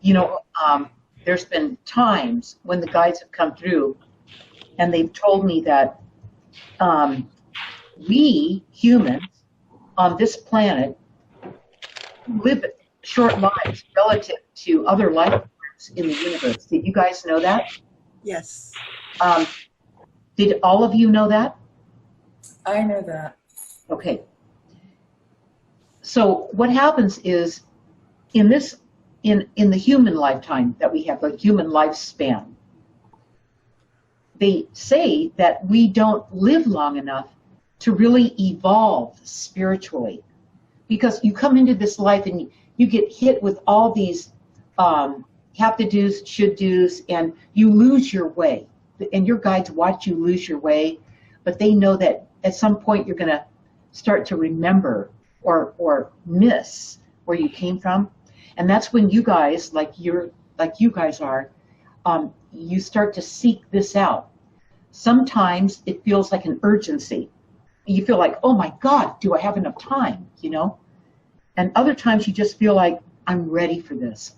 You know, there's been times when the guides have come through and they've told me that we humans on this planet live short lives relative to other life forms in the universe. Did you guys know that? Yes. Did all of you know that? I know that. Okay. So what happens is in the human lifetime that we have, the human lifespan, they say that we don't live long enough to really evolve spiritually, because you come into this life and you get hit with all these have to do's, should do's, and you lose your way. And your guides watch you lose your way, but they know that at some point you're going to start to remember or miss where you came from. And that's when you guys, like you guys are, you start to seek this out. Sometimes it feels like an urgency. You feel like, oh my God, do I have enough time? You know? And other times you just feel like, I'm ready for this.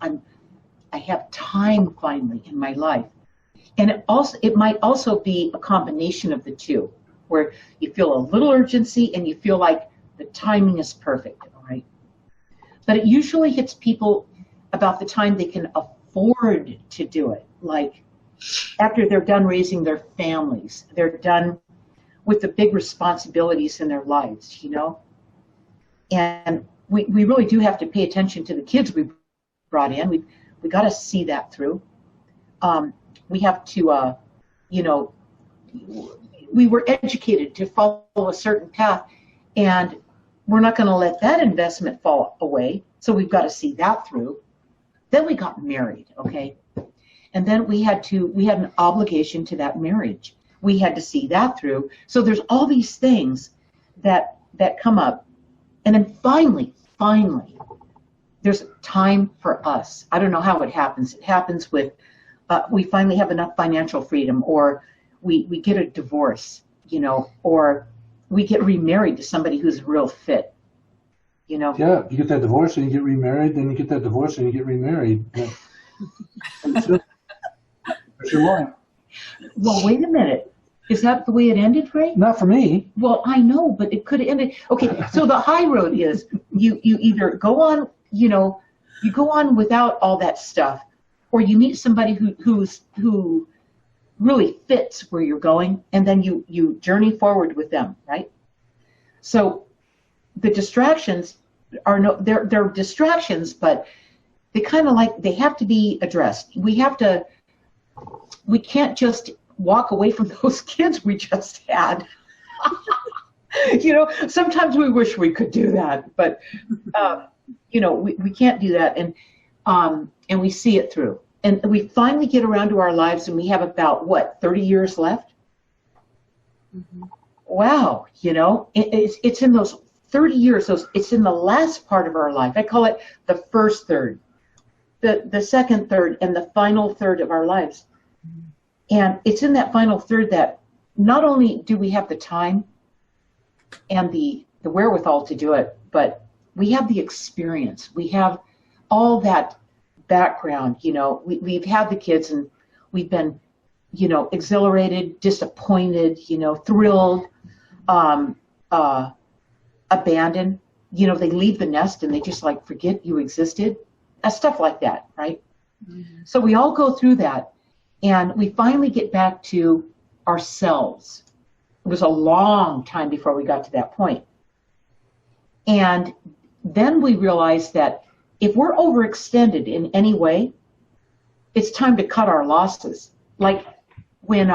I have time finally in my life. And it might also be a combination of the two, where you feel a little urgency and you feel like the timing is perfect, all right? But it usually hits people about the time they can afford to do it, like after they're done raising their families, they're done with the big responsibilities in their lives, you know? And we really do have to pay attention to the kids we brought in. We got to see that through. We have to, you know, we were educated to follow a certain path, and we're not going to let that investment fall away. So we've got to see that through. Then we got married, okay? And then we had an obligation to that marriage. We had to see that through. So there's all these things that come up. And then finally, there's time for us. I don't know how it happens. It happens with, we finally have enough financial freedom, or we get a divorce, you know, or we get remarried to somebody who's real fit, you know. Yeah, you get that divorce and you get remarried, then you get that divorce and you get remarried. Yeah. That's your life. Well, wait a minute. Is that the way it ended, Ray? Not for me. Well, I know, but it could have ended. Okay, so the high road is you either go on, you know, you go on without all that stuff, or you meet somebody who really fits where you're going, and then you journey forward with them, right? So the distractions are they're distractions, but they kind of they have to be addressed. We can't just walk away from those kids we just had. You know, sometimes we wish we could do that, but you know, we can't do that, and we see it through. And we finally get around to our lives, and we have about, what, 30 years left? Mm-hmm. Wow, you know, it's in those 30 years, it's in the last part of our life. I call it the first third, the second third, and the final third of our lives. Mm-hmm. And it's in that final third that not only do we have the time and the wherewithal to do it, but we have the experience. We have all that background, you know. We've had the kids, and we've been, you know, exhilarated, disappointed, you know, thrilled, abandoned. You know, they leave the nest and they just like forget you existed. Stuff like that, right? Mm-hmm. So we all go through that, and we finally get back to ourselves. It was a long time before we got to that point. And then we realized that if we're overextended in any way, it's time to cut our losses. Like when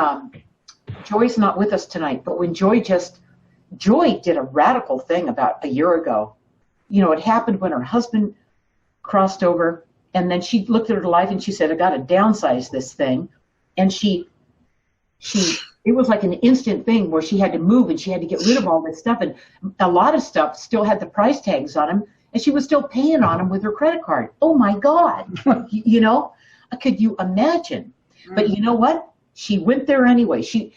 Joy's not with us tonight, but when Joy did a radical thing about a year ago. You know, it happened when her husband crossed over, and then she looked at her life and she said, I got to downsize this thing. And it was like an instant thing where she had to move and she had to get rid of all this stuff. And a lot of stuff still had the price tags on them, and she was still paying on them with her credit card. Oh my God. You know, could you imagine? But you know what? She went there anyway. She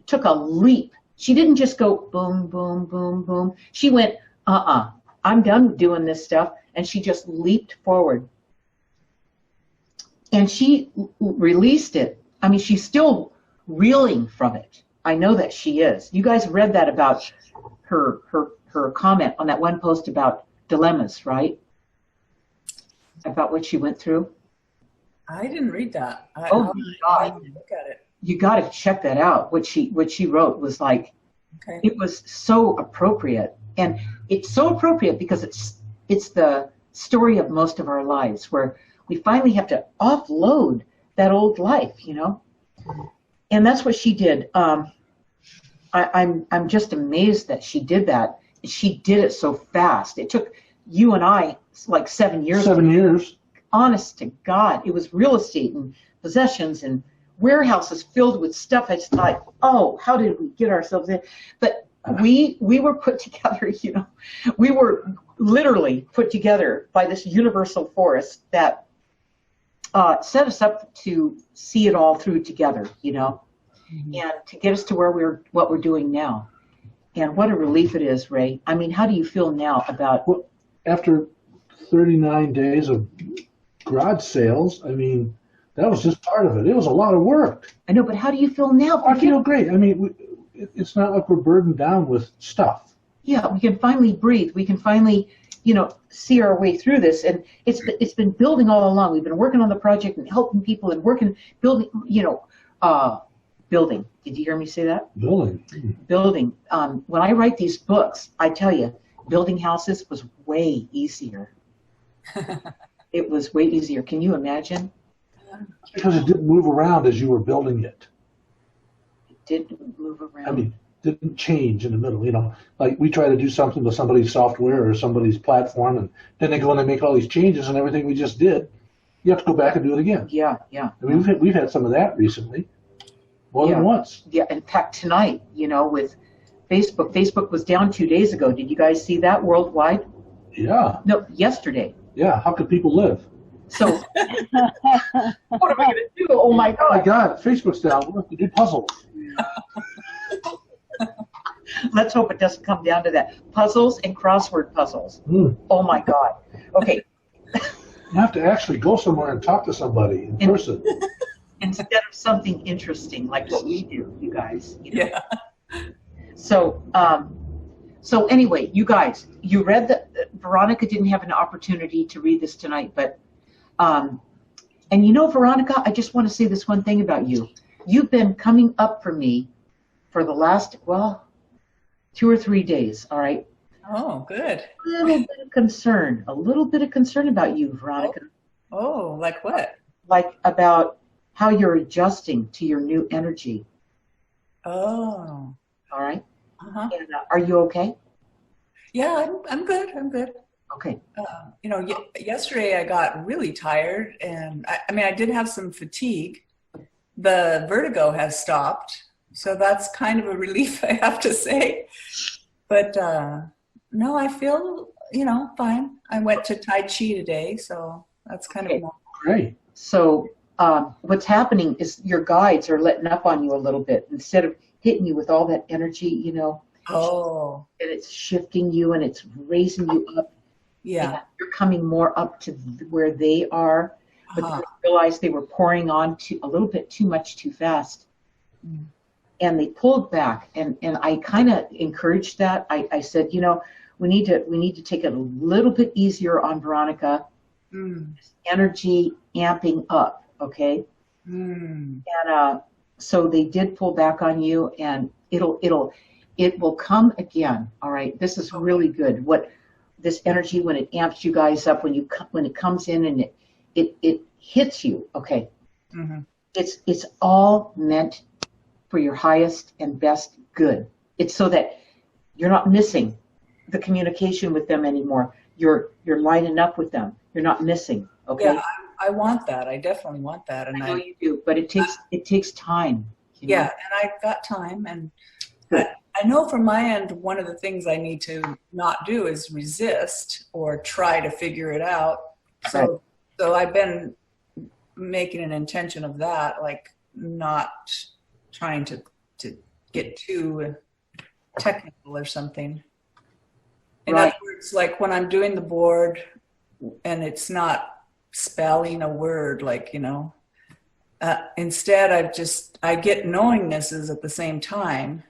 took a leap. She didn't just go boom, boom, boom, boom. She went, I'm done doing this stuff. And she just leaped forward. and she released it. I mean, she's still reeling from it. I know that she is. You guys read that about her comment on that one post about dilemmas, right? About what she went through. I didn't read that. Oh my God! Look at it. You got to check that out. What she wrote was like, Okay. it was so appropriate, and it's so appropriate because it's the story of most of our lives where we finally have to offload that old life, you know. And that's what she did. I'm just amazed that she did that. She did it so fast. It took you and I like 7 years. 7 years. Honest to God, it was real estate and possessions and warehouses filled with stuff. It's like, oh, how did we get ourselves in? But we were put together, you know. We were literally put together by this universal force that set us up to see it all through together, you know, and to get us to what we're doing now. And what a relief it is, Ray. I mean, how do you feel now about... Well, after 39 days of garage sales, I mean, that was just part of it. It was a lot of work. I know, but how do you feel now? I feel great. I mean, it's not like we're burdened down with stuff. Yeah, we can finally breathe. We can finally, you know, see our way through this. And it's been building all along. We've been working on the project and helping people and building, you know, building. Did you hear me say that? Building. Building. When I write these books, I tell you, building houses was way easier. It was way easier. Can you imagine? Because it didn't move around as you were building it. It didn't move around. I mean, didn't change in the middle, you know. Like we try to do something with somebody's software or somebody's platform, and then they go and they make all these changes and everything we just did. You have to go back and do it again. Yeah. I mean, we've had some of that recently, more than once. Yeah, in fact, tonight, you know, with Facebook. Facebook was down 2 days ago. Did you guys see that worldwide? Yeah. No, yesterday. Yeah. How could people live? So, what am I going to do? Oh my God. Oh my God, Facebook's down. We'll have to do puzzles. Let's hope it doesn't come down to that. Puzzles and crossword puzzles. Oh my God. Okay. You have to actually go somewhere and talk to somebody in person. Instead of something interesting like what we do, you guys. You know? Yeah. So anyway, you guys, you read that Veronica didn't have an opportunity to read this tonight, but and you know, Veronica, I just want to say this one thing about you. You've been coming up for me for the last, 2 or 3 days, all right? Oh, good. A little bit of concern about you, Veronica. Oh, like what? Like about how you're adjusting to your new energy. Oh. All right? Uh-huh. And, are you okay? Yeah, I'm good. I'm good. Okay. You know, yesterday I got really tired, and I mean, I did have some fatigue. The vertigo has stopped, so that's kind of a relief, I have to say. But no, I feel, you know, fine. I went to Tai Chi today, so that's kind of normal. Great. So what's happening is your guides are letting up on you a little bit instead of hitting you with all that energy, you know. Oh. And it's shifting you and it's raising you up. Yeah. You're coming more up to where they are, but they realized they were pouring on a little bit too much too fast. Mm. And they pulled back, and I kind of encouraged that. I said, you know, we need to take it a little bit easier on Veronica. Energy amping up, okay? And so they did pull back on you, and it will come again. All right, this is really good. What this energy, when it amps you guys up, when it comes in and it hits you, okay? It's all meant for your highest and best good. It's so that you're not missing the communication with them anymore. You're lining up with them. You're not missing. Okay. Yeah, I want that. I definitely want that. And I know you do, but it takes time. You know? Yeah, and I've got time, and I know from my end, one of the things I need to not do is resist or try to figure it out. So I've been making an intention of that, like not trying to get too technical or something. In other words, like when I'm doing the board and it's not spelling a word, like, instead I get knowingnesses at the same time.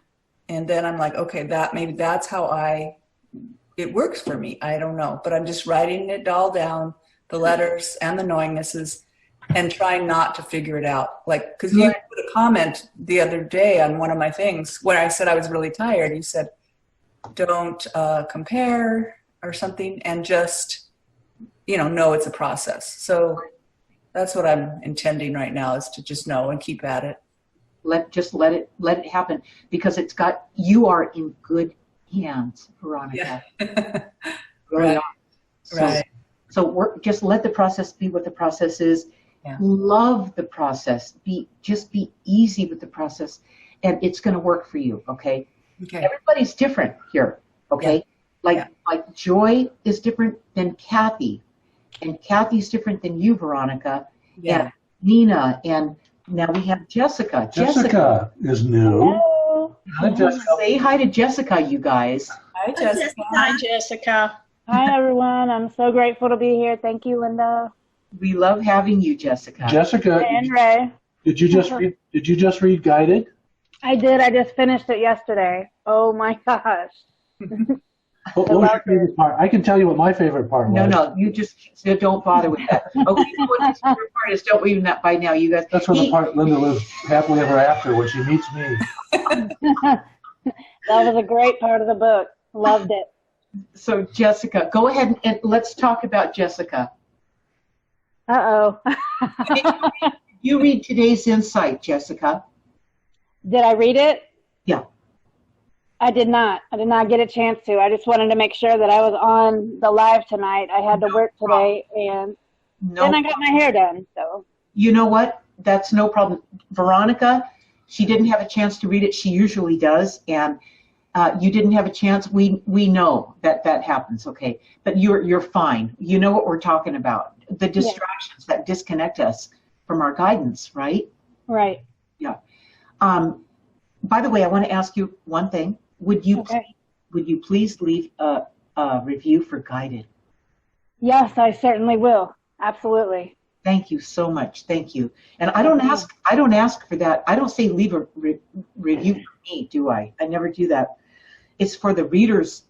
And then I'm like, okay, maybe that's how it works for me. I don't know, but I'm just writing it all down, the letters and the knowingnesses, and trying not to figure it out. Like, because you put a comment the other day on one of my things when I said I was really tired. You said, don't compare or something, and just, know it's a process. So that's what I'm intending right now, is to just know and keep at it. Let it happen, because you are in good hands, Veronica. Yeah. Really Right. are. Right. So just let the process be what the process is. Yeah. Love the process. Just be easy with the process, and it's going to work for you. Okay. Okay. Everybody's different here. Okay. Yeah. Like Joy is different than Kathy, and Kathy's different than you, Veronica, and Nina, and now we have Jessica. Jessica is new. Hello. Hi, Jessica. Say hi to Jessica, you guys. Hi, Jessica. Hi, Jessica. Hi, everyone. I'm so grateful to be here. Thank you, Linda. We love having you, Jessica. Jessica, Ray and Ray. did you just read Guided? I did. I just finished it yesterday. Oh my gosh. What was your favorite part? I can tell you what my favorite part was. No, you just don't bother with that. Okay, what his favorite part is, don't we not by now, you guys. That's when the part Linda lives happily ever after, when she meets me. That was a great part of the book. Loved it. So Jessica, go ahead and let's talk about Jessica. Uh-oh. You read today's insight, Jessica. Did I read it? Yeah. I did not. I did not get a chance to. I just wanted to make sure that I was on the live tonight. I had to work today, and then I got my hair done. So. You know what? That's no problem. Veronica, she didn't have a chance to read it. She usually does, and you didn't have a chance. We know that happens, okay? But you're fine. You know what we're talking about. The distractions that disconnect us from our guidance, right? Right. Yeah. By the way, I want to ask you one thing. Would you please leave a review for Guided? Yes, I certainly will. Absolutely. Thank you so much. Thank you. And I don't ask for that. I don't say leave a review for me, do I? I never do that. It's for the readers,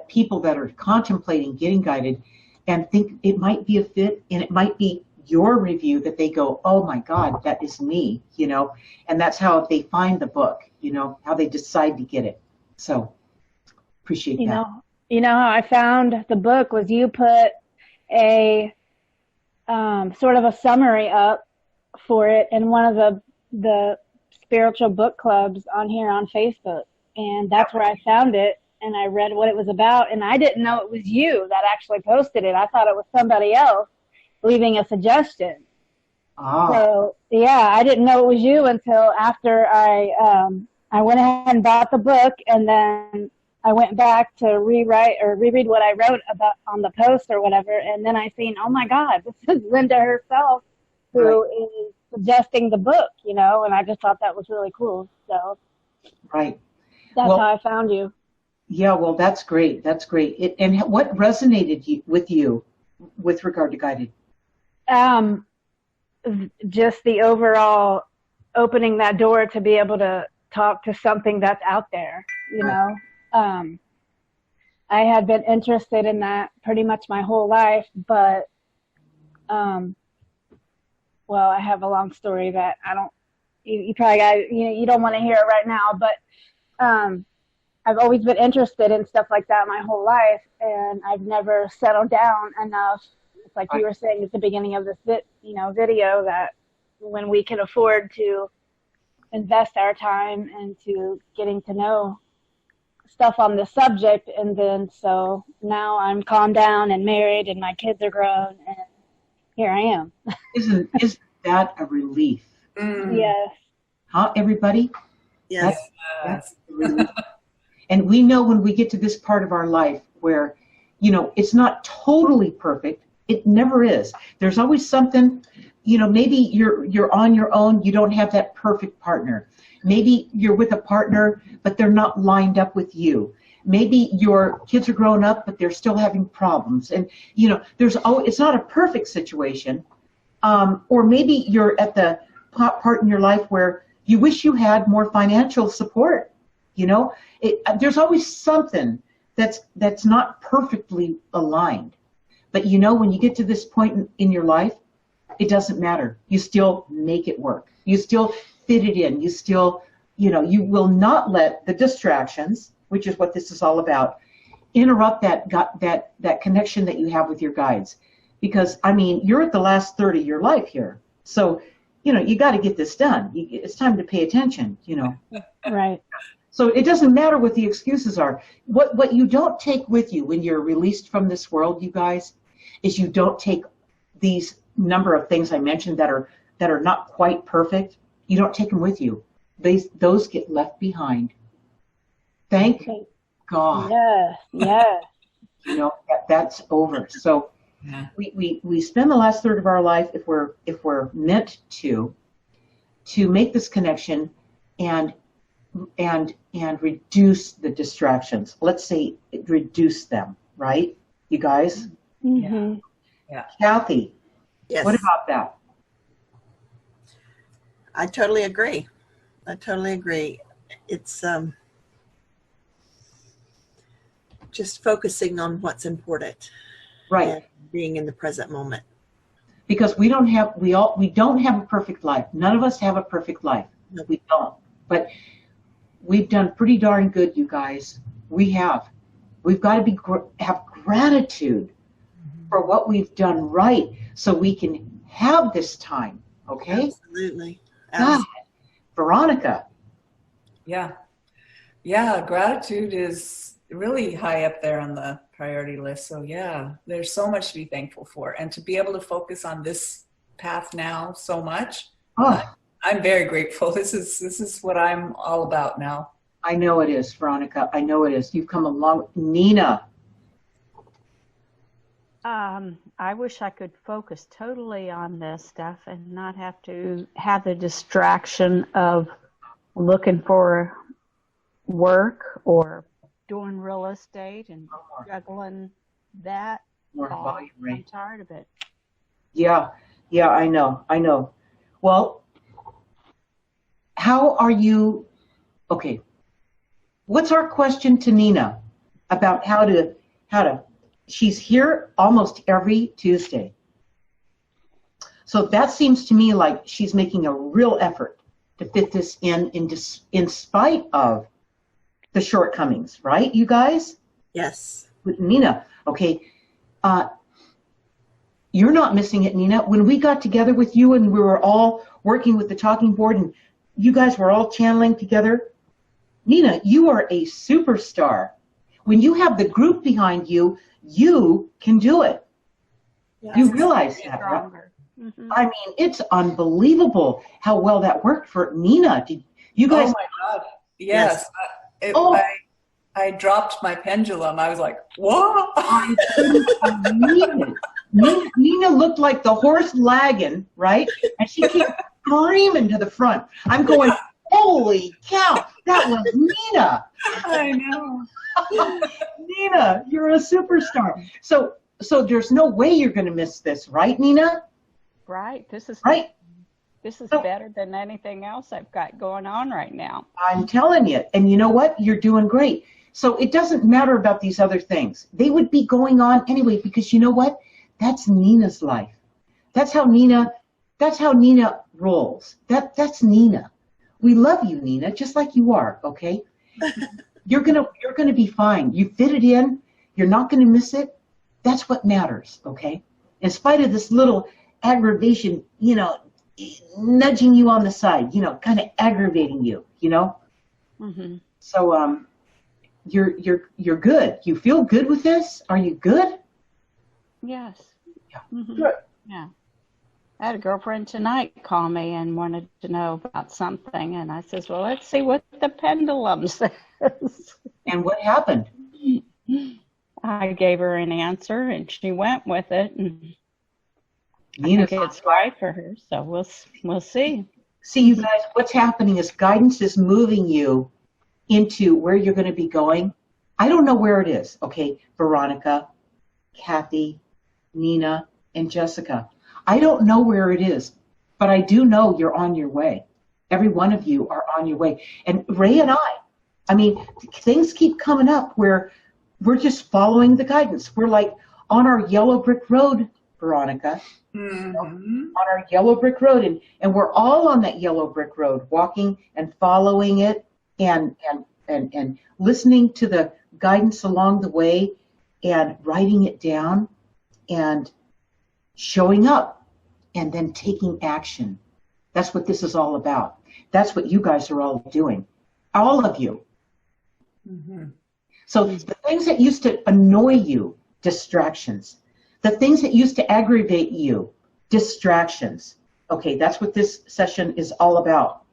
people that are contemplating getting guided and think it might be a fit, and it might be your review that they go, oh my God, that is me, and that's how they find the book, how they decide to get it. So appreciate that. You know how I found the book was you put a sort of a summary up for it in one of the spiritual book clubs on here on Facebook, and that's where I found it, and I read what it was about, and I didn't know it was you that actually posted it. I thought it was somebody else leaving a suggestion. So I didn't know it was you until after I went ahead and bought the book, and then I went back to reread what I wrote about on the post or whatever, and then I seen, oh my God, this is Linda herself who is suggesting the book, and I just thought that was really cool. So that's how I found you. Yeah, well, that's great. That's great. And what resonated with you with regard to Guided? Just the overall opening that door to be able to talk to something that's out there, I had been interested in that pretty much my whole life, but, I have a long story that you probably got, you don't want to hear it right now, but, I've always been interested in stuff like that my whole life, and I've never settled down enough. It's like you were saying at the beginning of this video, that when we can afford to invest our time into getting to know stuff on the subject, and then so now I'm calmed down and married and my kids are grown, and here I am. Isn't that a relief? Yes. Huh, everybody? Yes. That's a relief. And we know when we get to this part of our life where, it's not totally perfect. It never is. There's always something, maybe you're on your own. You don't have that perfect partner. Maybe you're with a partner, but they're not lined up with you. maybe your kids are grown up, but they're still having problems. And, it's not a perfect situation. Or maybe you're at the part in your life where you wish you had more financial support. There's always something that's not perfectly aligned. But when you get to this point in your life, it doesn't matter. You still make it work. You still fit it in. You still, you will not let the distractions, which is what this is all about, interrupt that connection that you have with your guides. Because, you're at the last third of your life here. So, you got to get this done. It's time to pay attention, Right. So it doesn't matter what the excuses are. What you don't take with you when you're released from this world, you guys, is you don't take these number of things I mentioned that are not quite perfect. You don't take them with you. Those get left behind. Thank God. Yes. That's over. So Yeah. we spend the last third of our life, if we're meant to make this connection and reduce the distractions. Let's say reduce them, right? You guys? Mm-hmm. Yeah. Kathy, Yes. what about that? I totally agree. It's just focusing on what's important. Right. And being in the present moment. Because we don't have a perfect life. None of us have a perfect life. Nope. We don't. But we've done pretty darn good, you guys. We have. We've got to have gratitude for what we've done right, so we can have this time. Okay. Absolutely. God, Veronica. Yeah. Gratitude is really high up there on the priority list. So yeah, there's so much to be thankful for, and to be able to focus on this path now so much. Oh, I'm very grateful. This is what I'm all about now. I know it is, Veronica. I know it is. You've come along. Nina. I wish I could focus totally on this stuff and not have to have the distraction of looking for work or doing real estate and juggling that. More volume, I'm right? tired of it. Yeah, I know. Well, how are you? Okay. What's our question to Nina about how to? She's here almost every Tuesday. So that seems to me like she's making a real effort to fit this in spite of the shortcomings, right, you guys? Yes. With Nina, okay. You're not missing it, Nina. When we got together with you and we were all working with the talking board and you guys were all channeling together, Nina, you are a superstar. When you have the group behind you, you can do it. Yes. You realize that, right? Stronger. Mm-hmm. I mean, it's unbelievable how well that worked for Nina. Did you guys? Oh my God. Yes. I dropped my pendulum. I was like, what? I couldn't believe it. Nina looked like the horse lagging, right? And she came screaming to the front. I'm going, holy cow, that was Nina. I know. Nina, you're a superstar. So there's no way you're going to miss this, right, Nina? Right. This is Right. This is So- better than anything else I've got going on right now. I'm telling you. And you know what? You're doing great. So it doesn't matter about these other things. They would be going on anyway, because you know what? That's Nina's life. That's how Nina rolls. That's Nina. We love you, Nina, just like you are, okay? You're gonna be fine. You fit it in. You're not gonna miss it. That's what matters, okay? In spite of this little aggravation, nudging you on the side, kind of aggravating you, Mm-hmm. So you're good. You feel good with this? Are you good? Yes. Yeah. Mm-hmm. Good. Yeah. I had a girlfriend tonight call me and wanted to know about something, and I says, well, let's see what the pendulum says. And what happened? I gave her an answer, and she went with it, and Nina's I think it's right for her, so we'll see. See, you guys, what's happening is guidance is moving you into where you're going to be going I don't know where it is. Okay, Veronica, Kathy, Nina, and Jessica. I don't know where it is, but I do know you're on your way. Every one of you are on your way. And Ray and I mean, things keep coming up where we're just following the guidance. We're like on our yellow brick road, Veronica, on our yellow brick road. And we're all on that yellow brick road, walking and following it and listening to the guidance along the way and writing it down and showing up and then taking action. That's what this is all about. That's what you guys are all doing. All of you. So the things that used to annoy you, distractions. The things that used to aggravate you, distractions. Okay, that's what this session is all about.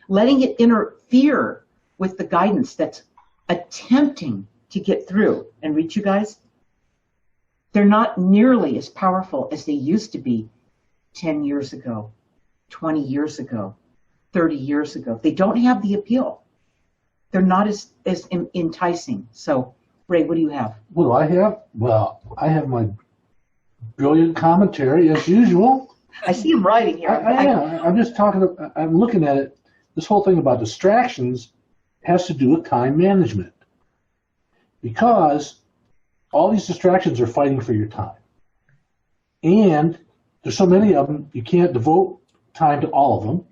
Letting it interfere with the guidance that's attempting to get through and reach you guys. They're not nearly as powerful as they used to be 10 years ago, 20 years ago, 30 years ago. They don't have the appeal. They're not as enticing. So, Ray, what do you have? What do I have? Well, I have my brilliant commentary as usual. I see him writing here. I'm just talking. I'm looking at it. This whole thing about distractions has to do with time management, because all these distractions are fighting for your time, and there's so many of them you can't devote time to all of them.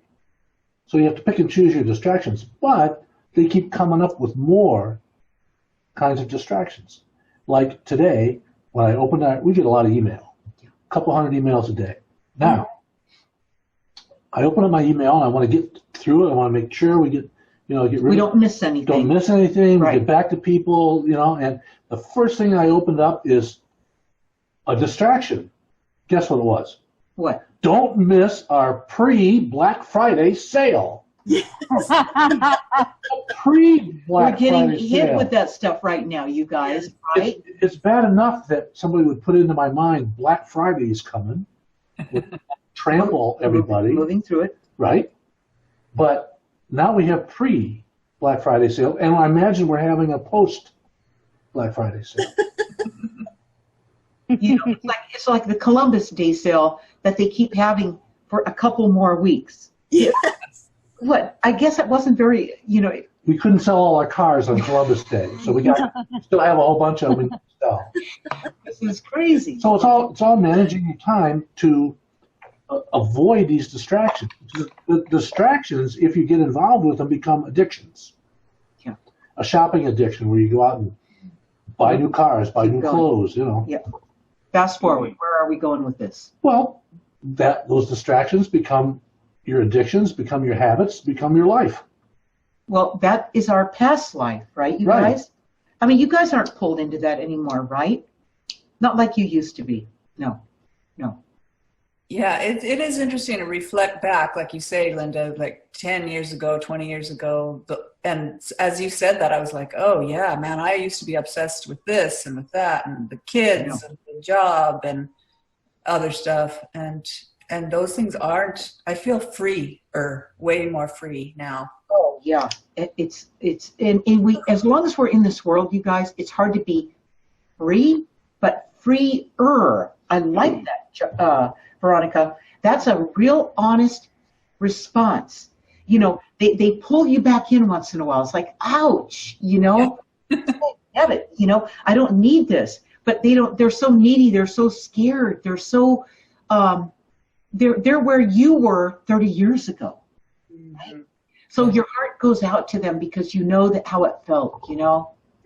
So you have to pick and choose your distractions, but they keep coming up with more kinds of distractions. Like today, when I open that, we get a lot of email, a couple hundred emails a day. Now, I open up my email and I want to get through it. I want to make sure we get, get rid. We don't miss anything. Don't miss anything. Right. We get back to people, and the first thing I opened up is a distraction. Guess what it was? What? Don't miss our pre-Black Friday sale. Pre-Black We're getting Friday hit sale. with that stuff right now, you guys, right? It's bad enough that somebody would put into my mind Black Friday is coming, would trample everybody, Moving through it. right? But now we have pre-Black Friday sale, and I imagine we're having a post-Black Friday sale. It's like the Columbus Day sale that they keep having for a couple more weeks. Yes. What? I guess it wasn't very, We couldn't sell all our cars on Columbus Day, so we still have a whole bunch of them to sell. This is crazy. So it's all managing your time to avoid these distractions. The distractions, if you get involved with them, become addictions. Yeah. A shopping addiction where you go out and buy new cars, buy new clothes, Yeah. Fast forward. Where are we going with this? Well, those distractions become your addictions, become your habits, become your life. Well, that is our past life, right, you guys? I mean, you guys aren't pulled into that anymore, right? Not like you used to be. No. Yeah, it is interesting to reflect back, like you say, Linda, like 10 years ago, 20 years ago. And as you said that, I was like, oh, yeah, man, I used to be obsessed with this and with that and the kids and the job and other stuff. And those things aren't, I feel freer, way more free now. Oh, yeah. It's and we, as long as we're in this world, you guys, it's hard to be free, but freer. I like that, Veronica. That's a real honest response. They pull you back in once in a while. It's like, ouch, I have it, I don't need this. But they're so needy, they're so scared, they're so they're where you were 30 years ago. Right? So your heart goes out to them because you know that how it felt,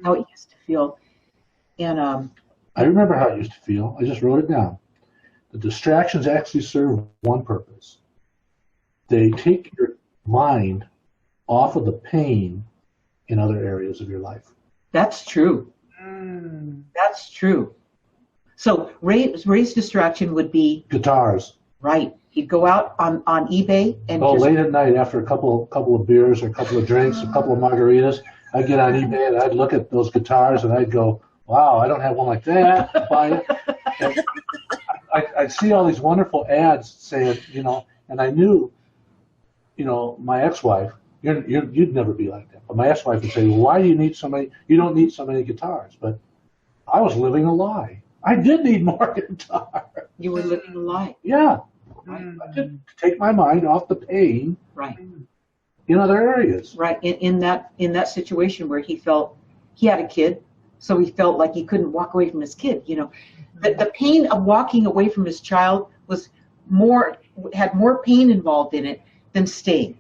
how it used to feel. And I remember how it used to feel. I just wrote it down. The distractions actually serve one purpose. They take your mind off of the pain in other areas of your life. That's true. That's true. So Ray's distraction would be Guitars. Right. He'd go out on eBay and late at night after a couple of beers or a couple of drinks, a couple of margaritas, I'd get on eBay and I'd look at those guitars and I'd go, wow, I don't have one like that. I'd buy it. And I'd see all these wonderful ads saying, and I knew, my ex-wife You'd never be like that. But my ex-wife would say, why do you need so many? You don't need so many guitars. But I was living a lie. I did need more guitar. You were living a lie. Yeah. I did take my mind off the pain. Right. In other areas. Right. In that situation where he felt he had a kid, so he felt like he couldn't walk away from his kid. The pain of walking away from his child had more pain involved in it than staying.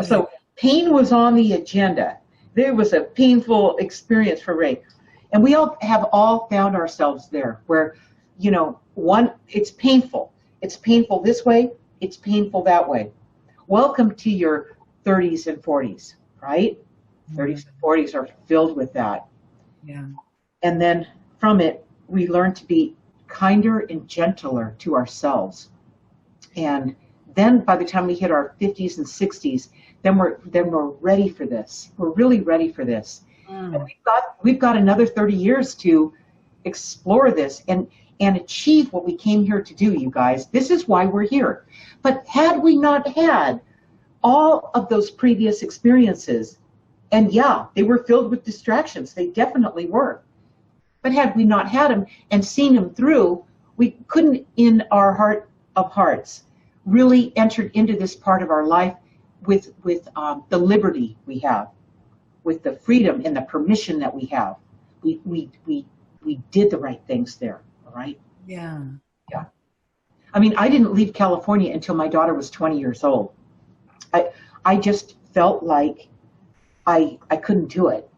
So pain was on the agenda. There was a painful experience for Ray. And we have all found ourselves there where, it's painful. It's painful this way. It's painful that way. Welcome to your 30s and 40s, right? 30s and 40s are filled with that. Yeah. And then from it, we learn to be kinder and gentler to ourselves. And then by the time we hit our 50s and 60s, then we're ready for this. We're really ready for this. And we've got another 30 years to explore this and achieve what we came here to do, you guys. This is why we're here. But had we not had all of those previous experiences, and yeah, they were filled with distractions. They definitely were. But had we not had them and seen them through, we couldn't, in our heart of hearts, really entered into this part of our life with the liberty we have, with the freedom and the permission that we have. We did the right things there, all right? Yeah. Yeah. I mean, I didn't leave California until my daughter was 20 years old. I just felt like I couldn't do it,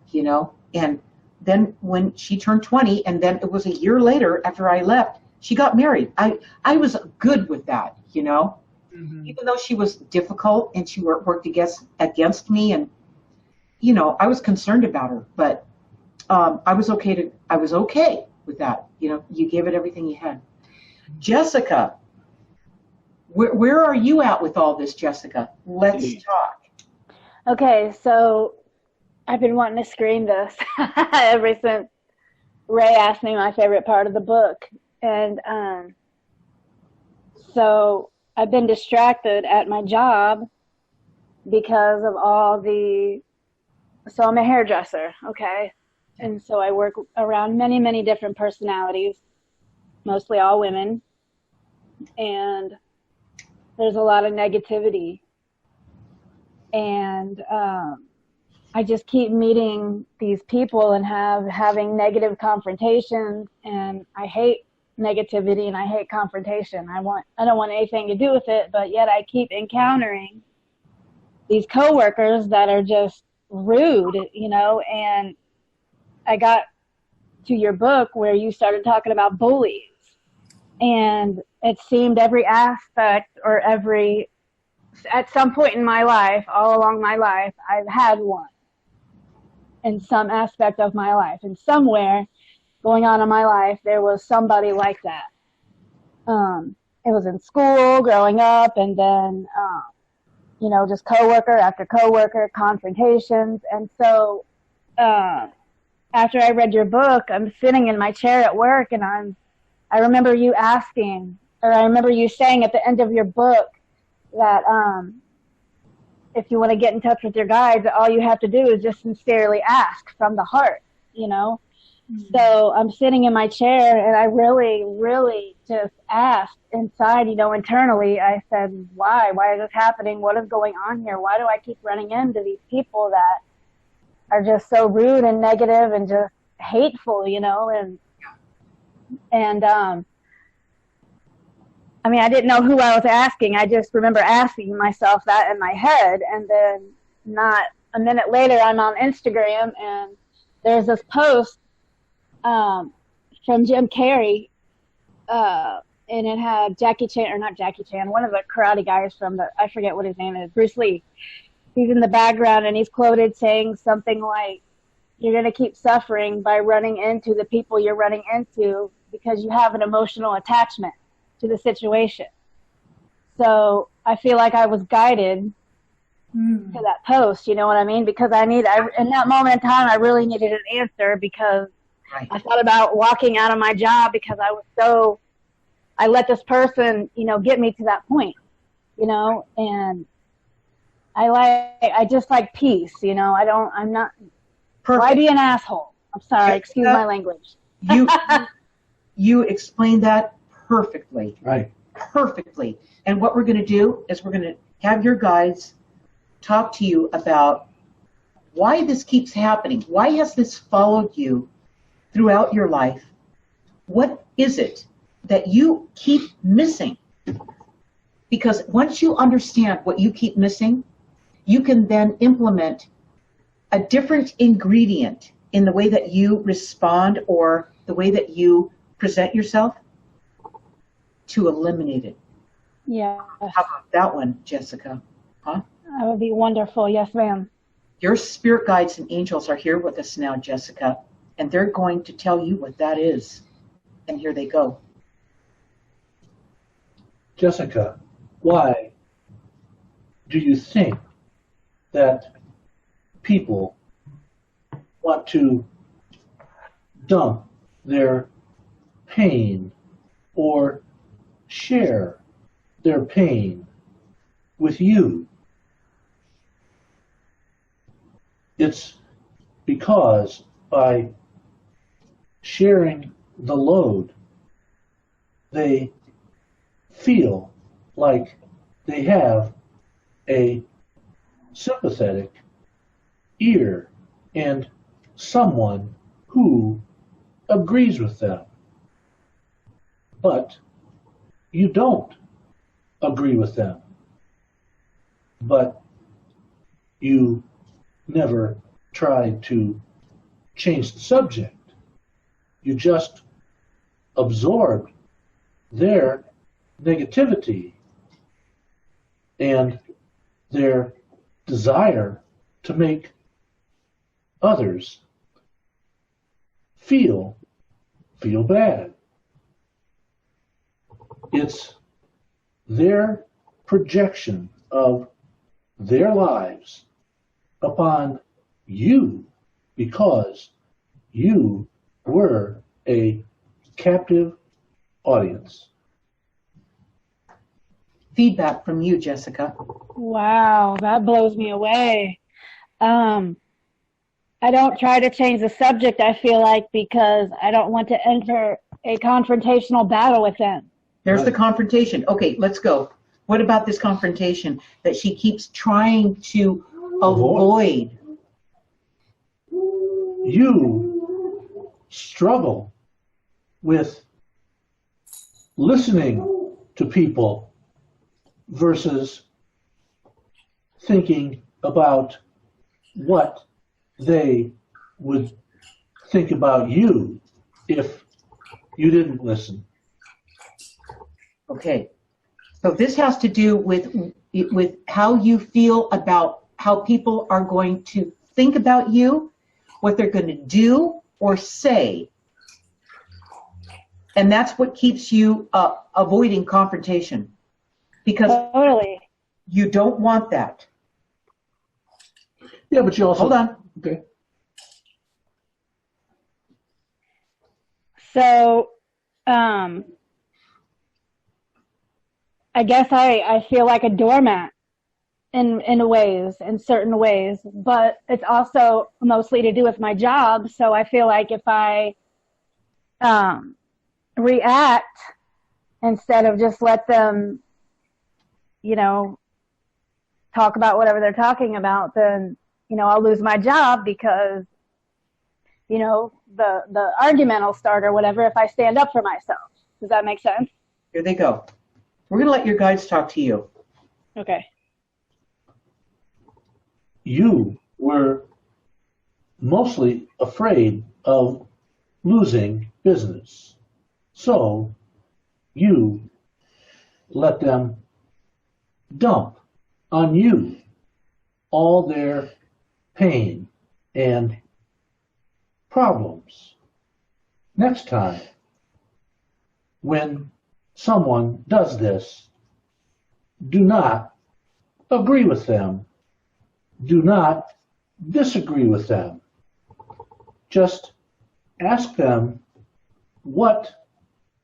And then when she turned 20, and then it was a year later after I left, she got married. I was good with that, Mm-hmm. Even though she was difficult and she worked against me, and I was concerned about her, but I was okay with that. You gave it everything you had. Jessica, where are you at with all this, Jessica? Let's talk. Okay, so I've been wanting to screen this ever since Ray asked me my favorite part of the book. And so I've been distracted at my job because of so I'm a hairdresser, okay? And so I work around many, many different personalities, mostly all women. And there's a lot of negativity. And I just keep meeting these people and having negative confrontations, and I hate negativity and I hate confrontation. I don't want anything to do with it, but yet I keep encountering these coworkers that are just rude, and I got to your book where you started talking about bullies, and it seemed every aspect or at some point in my life, all along my life, I've had one in some aspect of my life. And somewhere going on in my life, there was somebody like that. It was in school, growing up, and then, just coworker after coworker, confrontations. And so after I read your book, I'm sitting in my chair at work, and I remember you asking, or I remember you saying at the end of your book, that if you want to get in touch with your guides, all you have to do is just sincerely ask from the heart, Mm-hmm. So I'm sitting in my chair, and I really, really just asked inside, internally. I said, why is this happening? What is going on here? Why do I keep running into these people that are just so rude and negative and just hateful, I mean, I didn't know who I was asking. I just remember asking myself that in my head. And then not a minute later, I'm on Instagram, and there's this post from Jim Carrey, and it had one of the karate guys I forget what his name is, Bruce Lee. He's in the background, and he's quoted saying something like, you're going to keep suffering by running into the people you're running into because you have an emotional attachment to the situation. So I feel like I was guided to that post, you know what I mean? Because in that moment in time, I really needed an answer, because I thought about walking out of my job because I let this person, get me to that point, and I just like peace, you know. I'm not, Perfect. why be an asshole? I'm sorry, excuse my language. You you explained that perfectly. Right. Perfectly. And what we're going to do is we're going to have your guides talk to you about why this keeps happening. Why has this followed you throughout your life? What is it that you keep missing? Because once you understand what you keep missing, you can then implement a different ingredient in the way that you respond or the way that you present yourself to eliminate it. Yeah. How about that one, Jessica? Huh? That would be wonderful. Yes, ma'am. Your spirit guides and angels are here with us now, Jessica, and they're going to tell you what that is. And here they go. Jessica, why do you think that people want to dump their pain or share their pain with you? It's because by sharing the load, they feel like they have a sympathetic ear and someone who agrees with them. But you don't agree with them. But you never tried to change the subject. You just absorbed their negativity and their desire to make others feel bad. It's their projection of their lives upon you because you were a captive audience. Feedback from you, Jessica. Wow, that blows me away. I don't try to change the subject, I feel like, because I don't want to enter a confrontational battle with them. There's the confrontation. Okay, let's go. What about this confrontation that she keeps trying to avoid? You struggle with listening to people versus thinking about what they would think about you if you didn't listen. Okay, so this has to do with how you feel about how people are going to think about you, what they're going to do or say. And that's what keeps you avoiding confrontation. Because Totally. you don't want that. Yeah, but you also... Hold on. Okay. So, I guess I feel like a doormat in certain ways, but it's also mostly to do with my job. So I feel like if I react instead of just let them, you know, talk about whatever they're talking about, then, you know, I'll lose my job because, you know, the argument will start or whatever if I stand up for myself. Does that make sense? Here they go. We're going to let your guides talk to you. Okay. You were mostly afraid of losing business. So you let them dump on you all their pain and problems. Next time, when someone does this, do not agree with them. Do not disagree with them. Just ask them what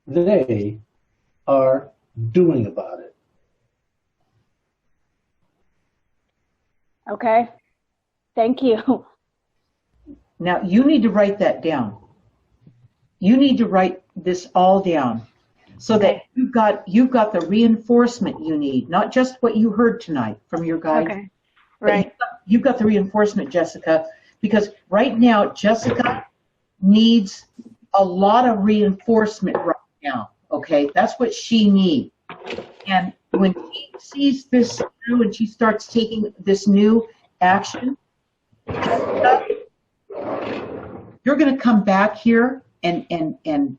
they are doing about it. Okay. Thank you. Now, you need to write that down. You need to write this all down so that you've got the reinforcement you need, not just what you heard tonight from your guide. Okay. Right. You've got the reinforcement, Jessica, because right now, Jessica needs a lot of reinforcement right now, okay? That's what she needs. And when she sees this through and she starts taking this new action, Jessica, you're going to come back here and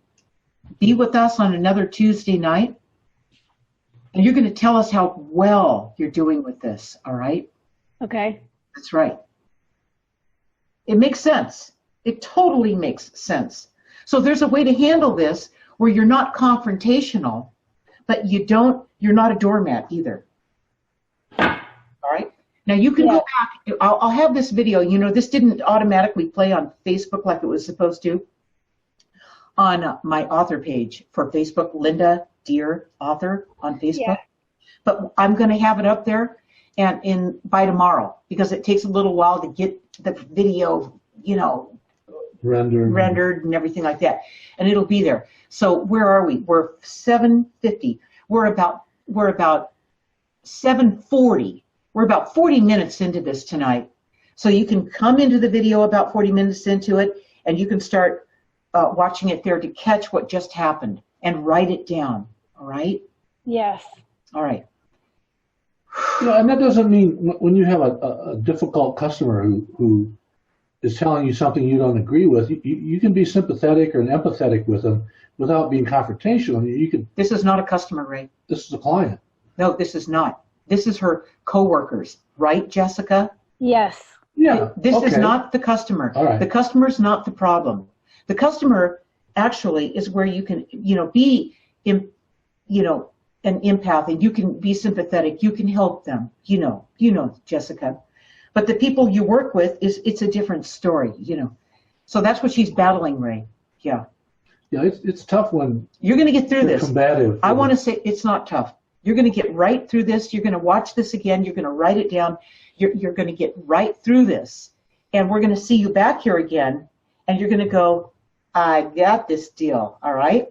be with us on another Tuesday night, and you're going to tell us how well you're doing with this, all right? Okay. That's right. It makes sense. It totally makes sense. So there's a way to handle this where you're not confrontational, but you're not a doormat either. All right? Now you can go back. I'll have this video. You know, this didn't automatically play on Facebook like it was supposed to on my author page for Facebook, Linda Deir Author on Facebook. Yeah. But I'm going to have it up there and by tomorrow, because it takes a little while to get the video, you know, rendered and everything like that. And it'll be there. So where are we? We're 7:50. We're about 7:40. We're about 40 minutes into this tonight. So you can come into the video about 40 minutes into it, and you can start watching it there to catch what just happened and write it down. All right? Yes. All right. Yeah, and that doesn't mean when you have a difficult customer who is telling you something you don't agree with, you can be sympathetic or empathetic with them without being confrontational. You can. This is not a customer, Ray. This is a client. No, this is not. This is her coworkers, right, Jessica? Yes. Yeah. This is not the customer. All right. The customer is not the problem. The customer actually is where you can, be, an empath, and you can be sympathetic. You can help them. You know, Jessica. But the people you work with it's a different story. So that's what she's battling, Ray. Yeah. Yeah, it's tough when you're going to get through this. Combative. I want to say it's not tough. You're going to get right through this. You're going to watch this again. You're going to write it down. You're going to get right through this. And we're going to see you back here again. And you're going to go, I got this deal. All right?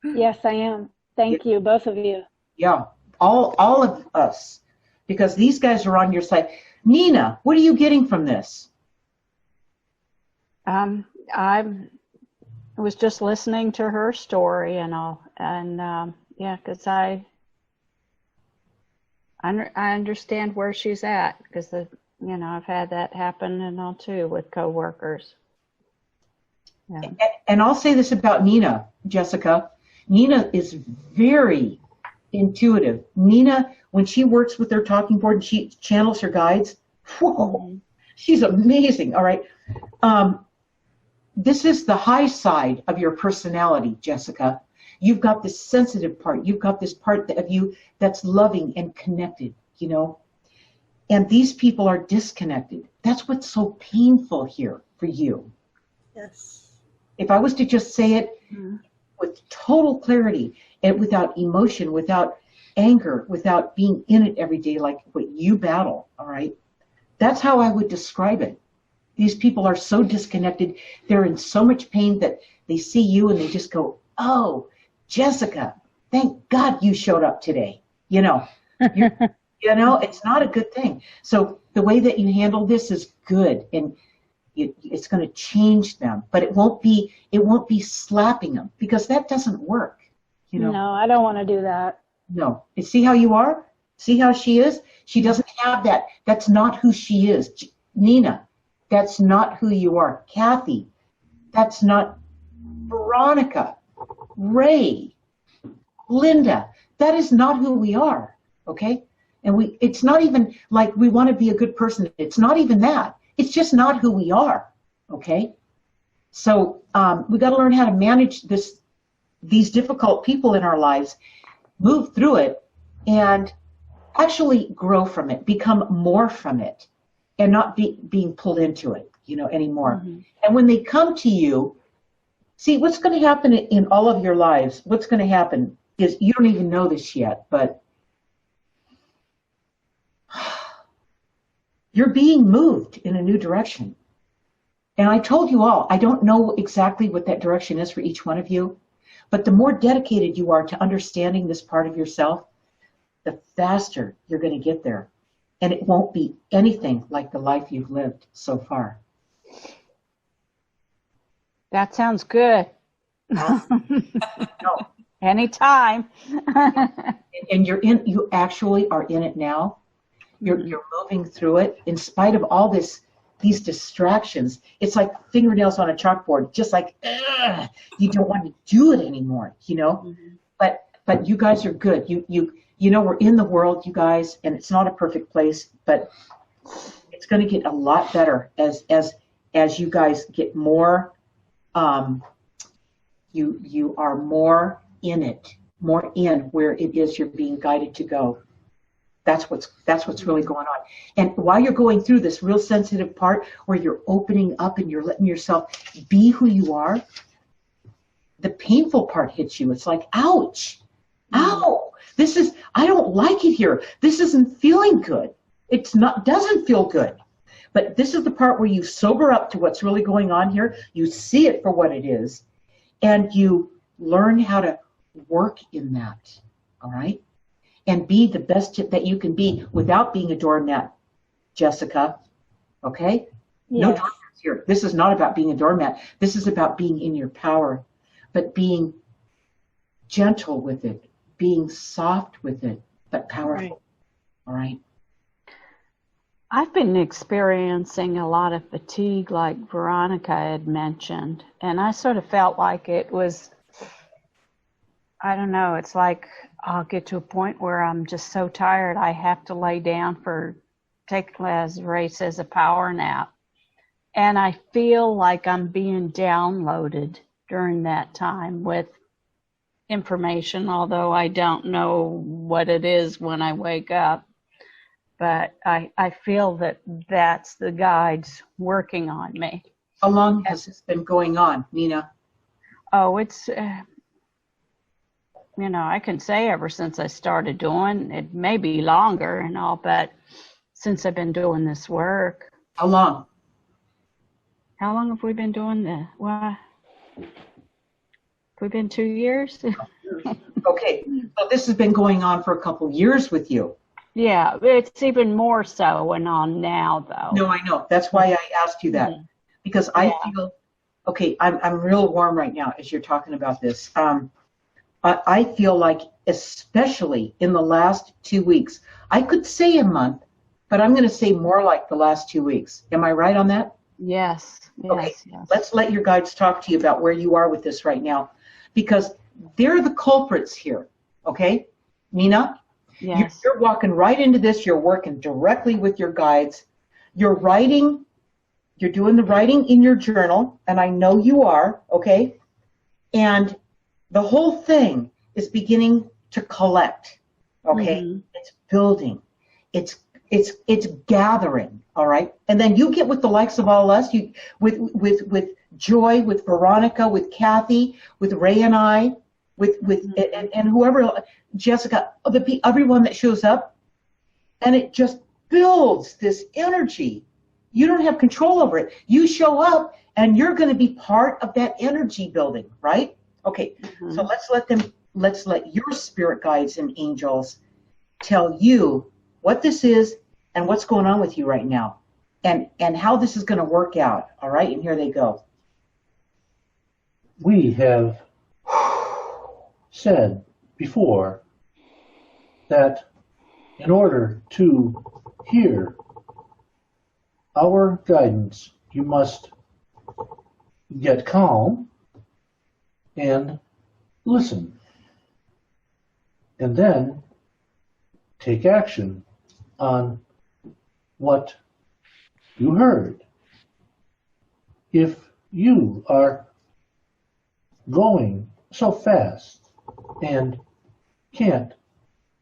Yes, I am. Thank you, both of you. Yeah, all of us. Because these guys are on your side. Nina, what are you getting from this? I was just listening to her story and all. And because I understand where she's at, because I've had that happen and all too with coworkers. Yeah. And I'll say this about Nina, Jessica. Nina is very intuitive. Nina, when she works with their talking board and she channels her guides, whoa, she's amazing. All right. This is the high side of your personality, Jessica. You've got this sensitive part. You've got this part of you that's loving and connected, And these people are disconnected. That's what's so painful here for you. Yes. If I was to just say it with total clarity and without emotion, without anger, without being in it every day like what you battle, all right? That's how I would describe it. These people are so disconnected. They're in so much pain that they see you and they just go, oh, Jessica, thank God you showed up today. It's not a good thing. So the way that you handle this is good, and it's going to change them, but it won't be slapping them, because that doesn't work. No, I don't want to do that. No. And see how you are? See how she is? She doesn't have that. That's not who she is. Nina, that's not who you are. Kathy, that's not Veronica. Ray, Linda, that is not who we are, okay? And it's not even like we want to be a good person. It's not even that. It's just not who we are, okay? So we got to learn how to manage these difficult people in our lives, move through it, and actually grow from it, become more from it, and not being pulled into it, anymore. Mm-hmm. And when they come to you, see, what's going to happen in all of your lives, what's going to happen is, you don't even know this yet, but You're being moved in a new direction. And I told you all, I don't know exactly what that direction is for each one of you, but the more dedicated you are to understanding this part of yourself, the faster you're going to get there. And it won't be anything like the life you've lived so far. That sounds good. No. Anytime. And you actually are in it now. You're moving through it in spite of all these distractions. It's like fingernails on a chalkboard, just like, you don't want to do it anymore, you know? Mm-hmm. But you guys are good. You know, we're in the world, you guys, and it's not a perfect place, but it's going to get a lot better as you guys get more, you are more in it, more in where it is you're being guided to go. That's what's really going on. And while you're going through this real sensitive part where you're opening up and you're letting yourself be who you are, the painful part hits you. It's like, ouch, ow, I don't like it here. This isn't feeling good. Doesn't feel good. But this is the part where you sober up to what's really going on here. You see it for what it is, and you learn how to work in that, all right? And be the best that you can be without being a doormat, Jessica, okay? Yes. No doormats here. This is not about being a doormat. This is about being in your power, but being gentle with it, being soft with it, but powerful, right. All right? I've been experiencing a lot of fatigue like Veronica had mentioned, and I sort of felt like it was, I don't know, it's like I'll get to a point where I'm just so tired I have to lay down take, as Ray says, a power nap. And I feel like I'm being downloaded during that time with information, although I don't know what it is when I wake up. But I feel that that's the guides working on me. How long has this been going on, Nina? Oh, it's, I can say ever since I started doing it, may be longer and all, but since I've been doing this work. How long? How long have we been doing this? Well, we've been 2 years. Okay, so this has been going on for a couple years with you. Yeah, it's even more so going on now, though. No, I know. That's why I asked you that. Because I feel, okay, I'm real warm right now as you're talking about this. I feel like, especially in the last 2 weeks, I could say a month, but I'm going to say more like the last 2 weeks. Am I right on that? Yes. Okay, let's let your guides talk to you about where you are with this right now, because they're the culprits here, okay? Nina? Yes. You're walking right into this. You're working directly with your guides. You're writing. You're doing the writing in your journal, and I know you are, okay? And the whole thing is beginning to collect, okay? Mm-hmm. It's building. It's gathering, all right? And then you get with the likes of all us, with Joy, with Veronica, with Kathy, with Ray and I, with and whoever, Jessica, everyone that shows up, and it just builds this energy. You don't have control over it. You show up, and you're going to be part of that energy building, right? Okay, so let's let your spirit guides and angels tell you what this is and what's going on with you right now, and how this is going to work out. All right, and here they go. We have said before that in order to hear our guidance, you must get calm and listen, and then take action on what you heard. If you are going so fast and can't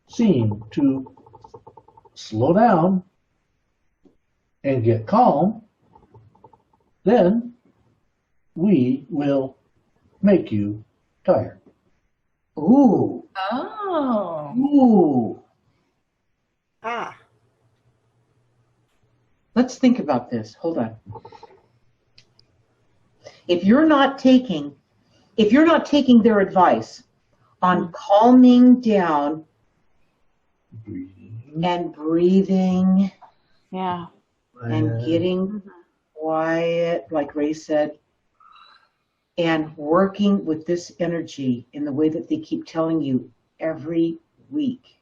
seem to slow down and get calm, then we will make you tired. Ooh. Oh. Ooh. Ah. let's think about this. Hold on. If you're not taking their advice on calming down and breathing Yeah. and getting quiet, like Ray said, and working with this energy in the way that they keep telling you every week,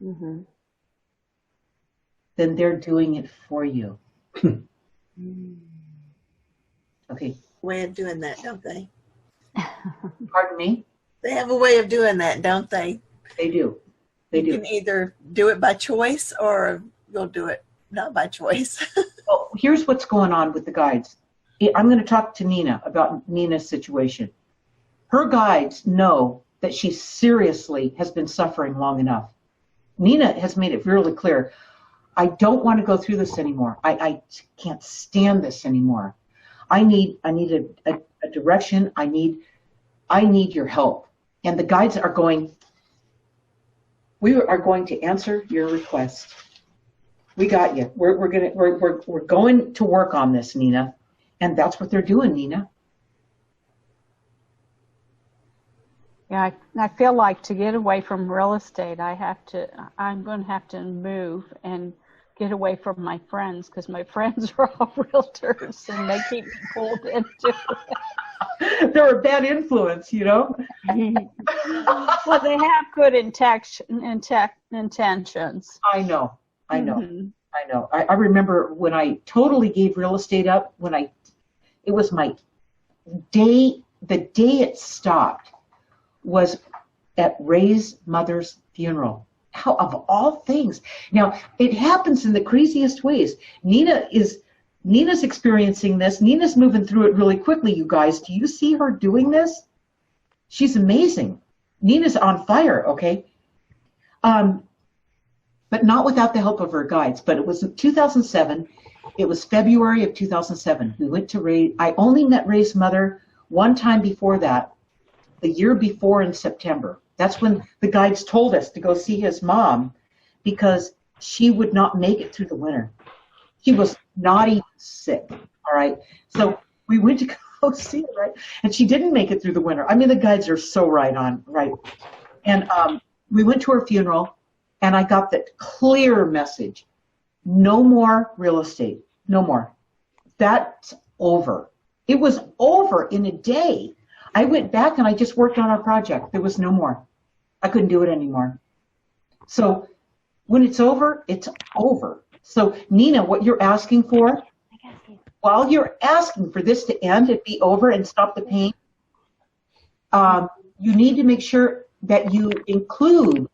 Mm-hmm. then they're doing it for you. Okay. Way of doing that, don't they? Pardon me? They have a way of doing that, don't they? They do. They You do. can either do it by choice or you'll do it not by choice. Well, here's what's going on with the guides. I'm going to talk to Nina about Nina's situation. Her guides know that she seriously has been suffering long enough. Nina has made it really clear. I don't want to go through this anymore. I can't stand this anymore. I need a direction. I need your help. And the guides are going, we are going to answer your request. We got you. We're going to work on this, Nina. And that's what they're doing, Nina. Yeah, I feel like to get away from real estate, I'm going to have to move and get away from my friends, because my friends are all realtors and they keep me pulled into it. They're a bad influence, you know? Well, they have good intentions. I know. Mm-hmm. I know. I remember when I totally gave real estate up, it was my day, the day it stopped was at Ray's mother's funeral. How, of all things. Now, it happens in the craziest ways. Nina's experiencing this. Nina's moving through it really quickly, you guys. Do you see her doing this? She's amazing. Nina's on fire, okay? But not without the help of her guides. But it was 2007. It was February of 2007. We went to Ray. I only met Ray's mother one time before that, the year before in September. That's when the guides told us to go see his mom because she would not make it through the winter. She was not even sick, all right? So we went to go see her, right? And she didn't make it through the winter. I mean, the guides are so right on, right? And we went to her funeral, and I got that clear message. No more real estate. No more. That's over. It was over in a day. I went back and I just worked on our project. There was no more. I couldn't do it anymore. So when it's over, it's over. So Nina, what you're asking for, while you're asking for this to end and be over and stop the pain, you need to make sure that you include,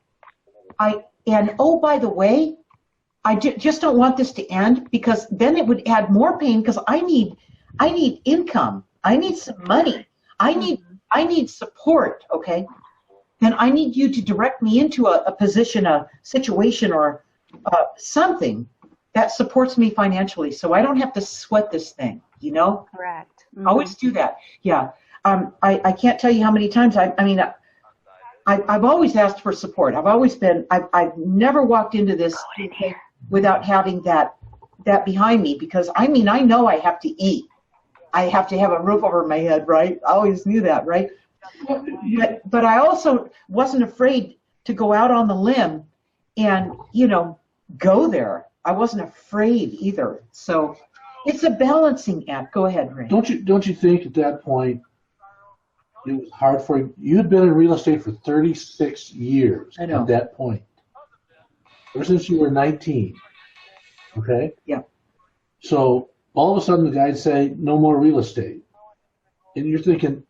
oh, by the way, I just don't want this to end because then it would add more pain because I need income. I need some money. I need support, okay? Then I need you to direct me into a position, a situation, or something that supports me financially so I don't have to sweat this thing, you know? Correct. Mm-hmm. Always do that, yeah. I can't tell you how many times, I've always asked for support. I've never walked into this without having that behind me because, I know I have to eat. I have to have a roof over my head, right? I always knew that, right? But I also wasn't afraid to go out on the limb and, go there. I wasn't afraid either. So it's a balancing act. Go ahead, Ray. Don't you think at that point it was hard for you? You had been in real estate for 36 years I know. At that point. Ever since you were 19. Okay? Yeah. So all of a sudden the guys say, no more real estate. And you're thinking,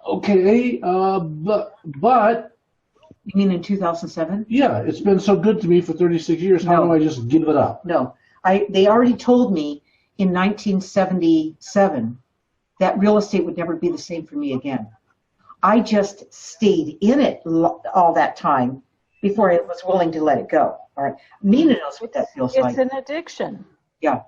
okay, but. You mean in 2007? Yeah, it's been so good to me for 36 years. How do I just give it up? No. They already told me in 1977 that real estate would never be the same for me again. I just stayed in it all that time before I was willing to let it go. All right. Nina knows what that feels like. It's an addiction. Yeah.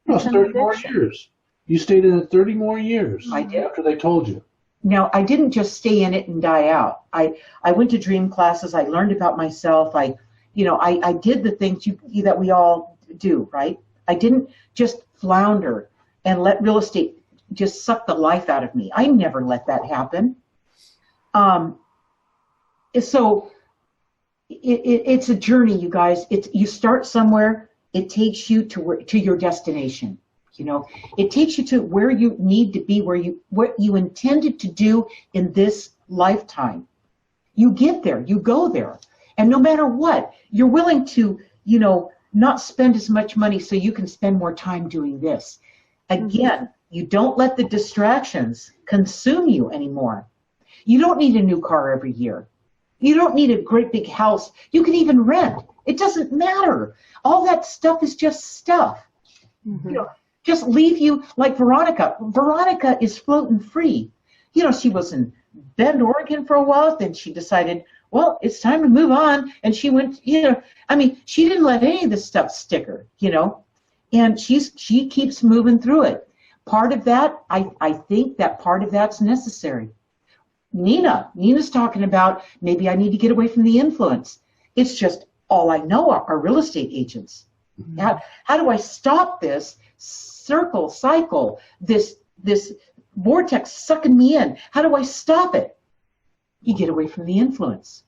No, it's 30 more years. You stayed in it 30 more years. I did. After they told you. Now, I didn't just stay in it and die out. I went to dream classes. I learned about myself. I did the things that we all do, right? I didn't just flounder and let real estate just suck the life out of me. I never let that happen. So it's a journey, you guys. You start somewhere. It takes you to your destination. You know, it takes you to where you need to be, what you intended to do in this lifetime. You get there, you go there, and no matter what, you're willing to, you know, not spend as much money so you can spend more time doing this. Again, you don't let the distractions consume you anymore. You don't need a new car every year. You don't need a great big house. You can even rent. It doesn't matter. All that stuff is just stuff. You know, just leave you like Veronica. Veronica is floating free. You know, she was in Bend, Oregon for a while. Then she decided, well, it's time to move on. And she went, you know, I mean, she didn't let any of this stuff stick her, you know, and she keeps moving through it. Part of that, I think that part of that's necessary. Nina's talking about maybe I need to get away from the influence. It's just all I know are real estate agents. How do I stop this cycle, this vortex sucking me in? How do I stop it? You get away from the influence.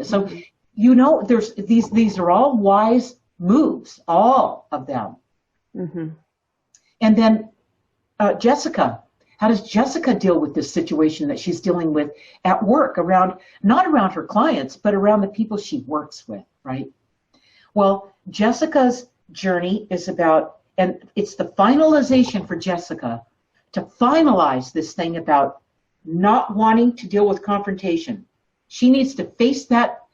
So, you know, there's these are all wise moves, all of them. And then Jessica. How does Jessica deal with this situation that she's dealing with at work, not around her clients, but around the people she works with, right? Well, Jessica's journey is about, and it's the finalization for Jessica to finalize this thing about not wanting to deal with confrontation. She needs to face that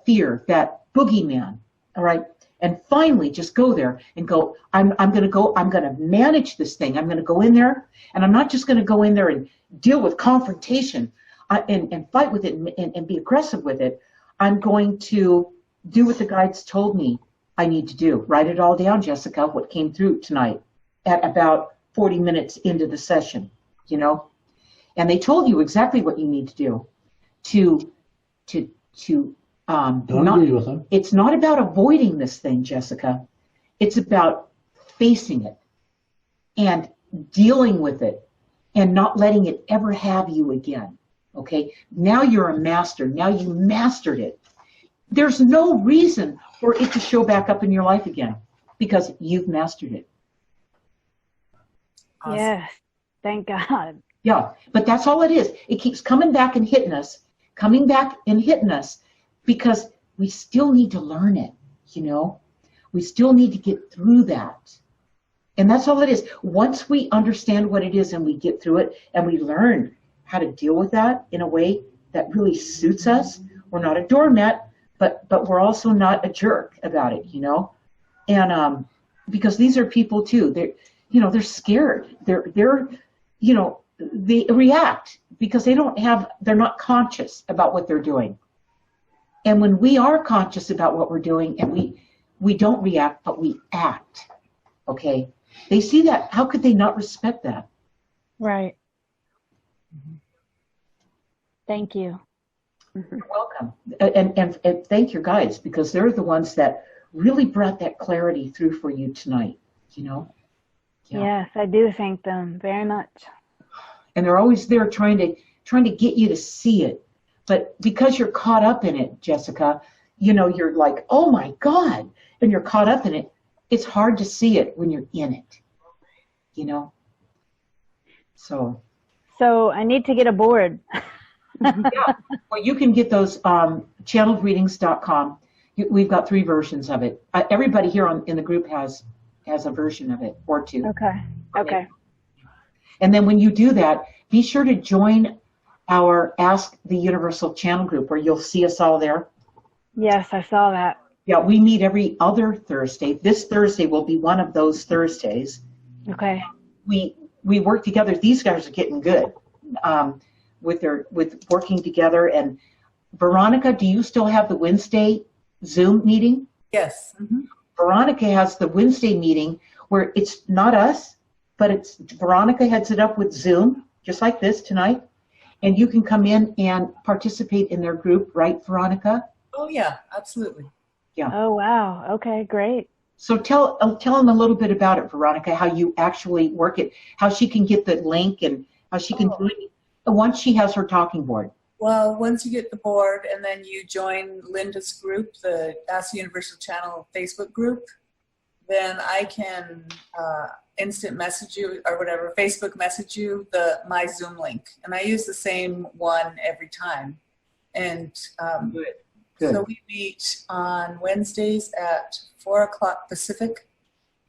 fear, that boogeyman, all right? And finally just go there and go, I'm going to manage this thing. I'm going to go in there, and I'm not just going to go in there and deal with confrontation and fight with it and be aggressive with it. I'm going to do what the guides told me I need to do. Write it all down, Jessica, what came through tonight at about 40 minutes into the session, you know. And they told you exactly what you need to do Don't agree with them. It's not about avoiding this thing, Jessica. It's about facing it and dealing with it and not letting it ever have you again. Okay? Now you're a master. Now you mastered it. There's no reason for it to show back up in your life again because you've mastered it. Awesome. Yes. Thank God. Yeah, but that's all it is. It keeps coming back and hitting us, because we still need to learn it, you know? We still need to get through that. And that's all it is. Once we understand what it is and we get through it and we learn how to deal with that in a way that really suits us, we're not a doormat, but we're also not a jerk about it, you know? And because these are people too. They're scared. They're you know, they react because they're not conscious about what they're doing. And when we are conscious about what we're doing and we don't react, but we act, okay, they see that. How could they not respect that? Right. Thank you. You're welcome. And thank your guides, because they're the ones that really brought that clarity through for you tonight, you know? Yeah. Yes, I do thank them very much. And they're always there trying to get you to see it. But because you're caught up in it, Jessica, you know, you're like, oh my God, and you're caught up in it. It's hard to see it when you're in it, you know? So I need to get a board. yeah, well, you can get those channeledreadings.com. We've got 3 versions of it. Everybody here in the group has a version of it or 2. Okay. And then when you do that, be sure to join our Ask the Universal channel group where you'll see us all there. Yes, I saw that. Yeah, we meet every other Thursday. This Thursday will be one of those Thursdays. Okay. We work together. These guys are getting good with working together. And Veronica, do you still have the Wednesday Zoom meeting? Yes. Mm-hmm. Veronica has the Wednesday meeting where it's not us, but it's Veronica heads it up with Zoom, just like this tonight. And you can come in and participate in their group, right, Veronica? Oh, yeah, absolutely. Yeah. Oh, wow. Okay, great. So tell them a little bit about it, Veronica, how you actually work it, how she can get the link and how she can do it once she has her talking board. Well, once you get the board and then you join Linda's group, the Ask the Universal Channel Facebook group, then I can instant message you or whatever, Facebook message you my Zoom link. And I use the same one every time. And Good. so we meet on Wednesdays at 4 o'clock Pacific.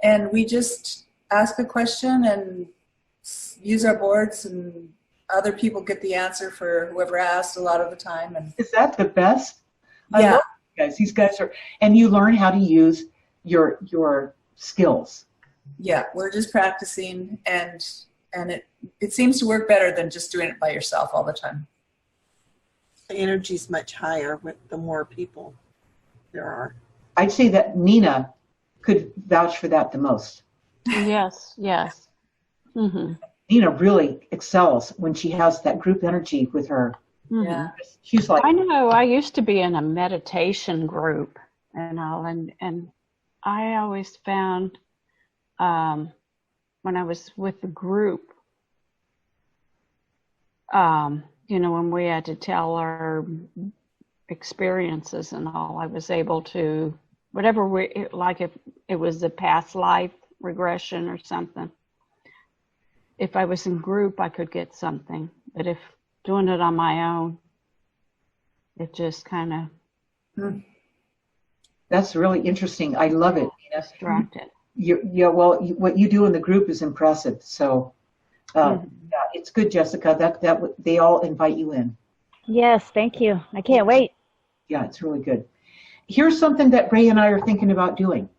And we just ask a question and use our boards, and other people get the answer for whoever asked a lot of the time. And Is that the best? Yeah. I love you guys. These guys are, and you learn how to use your skills. yeah, we're just practicing, and it seems to work better than just doing it by yourself all the time. The energy's much higher with the more people there are. I'd say that Nina could vouch for that the most. Yes, yes. Mm-hmm. Nina really excels when she has that group energy with her. Mm-hmm. Yeah. She's like, I know. I used to be in a meditation group and all, and I always found when I was with the group, when we had to tell our experiences and all, I was able to, like if it was a past life regression or something, if I was in group, I could get something. But if doing it on my own, it just kind of that's really interesting. I love it, Nina. distracted. What you do in the group is impressive. So, yeah, it's good, Jessica. That they all invite you in. Yes, thank you. I can't wait. Yeah, it's really good. Here's something that Ray and I are thinking about doing.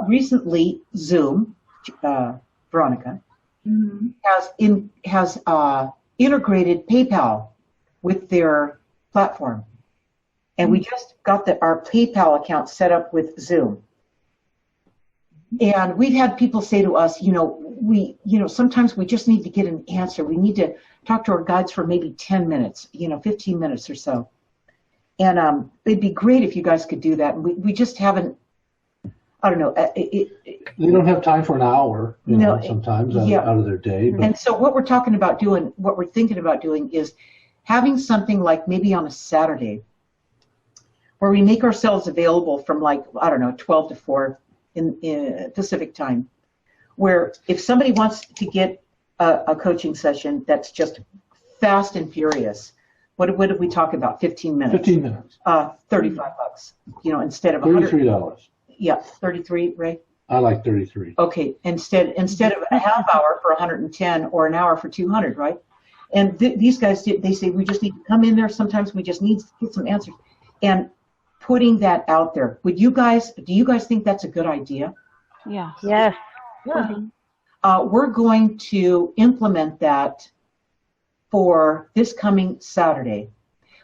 Recently, Zoom, Veronica, has integrated PayPal with their platform, and we just got our PayPal account set up with Zoom. And we've had people say to us, sometimes we just need to get an answer. We need to talk to our guides for maybe 10 minutes, 15 minutes or so. And it'd be great if you guys could do that. We just haven't, I don't know. They don't have time for an hour, sometimes out of their day. But. And so what we're thinking about doing is having something like maybe on a Saturday where we make ourselves available from 12 to 4 in Pacific time, where if somebody wants to get a coaching session that's just fast and furious, what did we talk about? 15 minutes. 15 minutes. $35, instead of $33. Yeah, 33, Ray? I like 33. Okay, instead of a half hour for 110 or an hour for 200, right? And these guys, they say we just need to come in there. Sometimes we just need to get some answers. And putting that out there, do you guys think that's a good idea? Yeah. Yes. Yeah. We're going to implement that for this coming Saturday.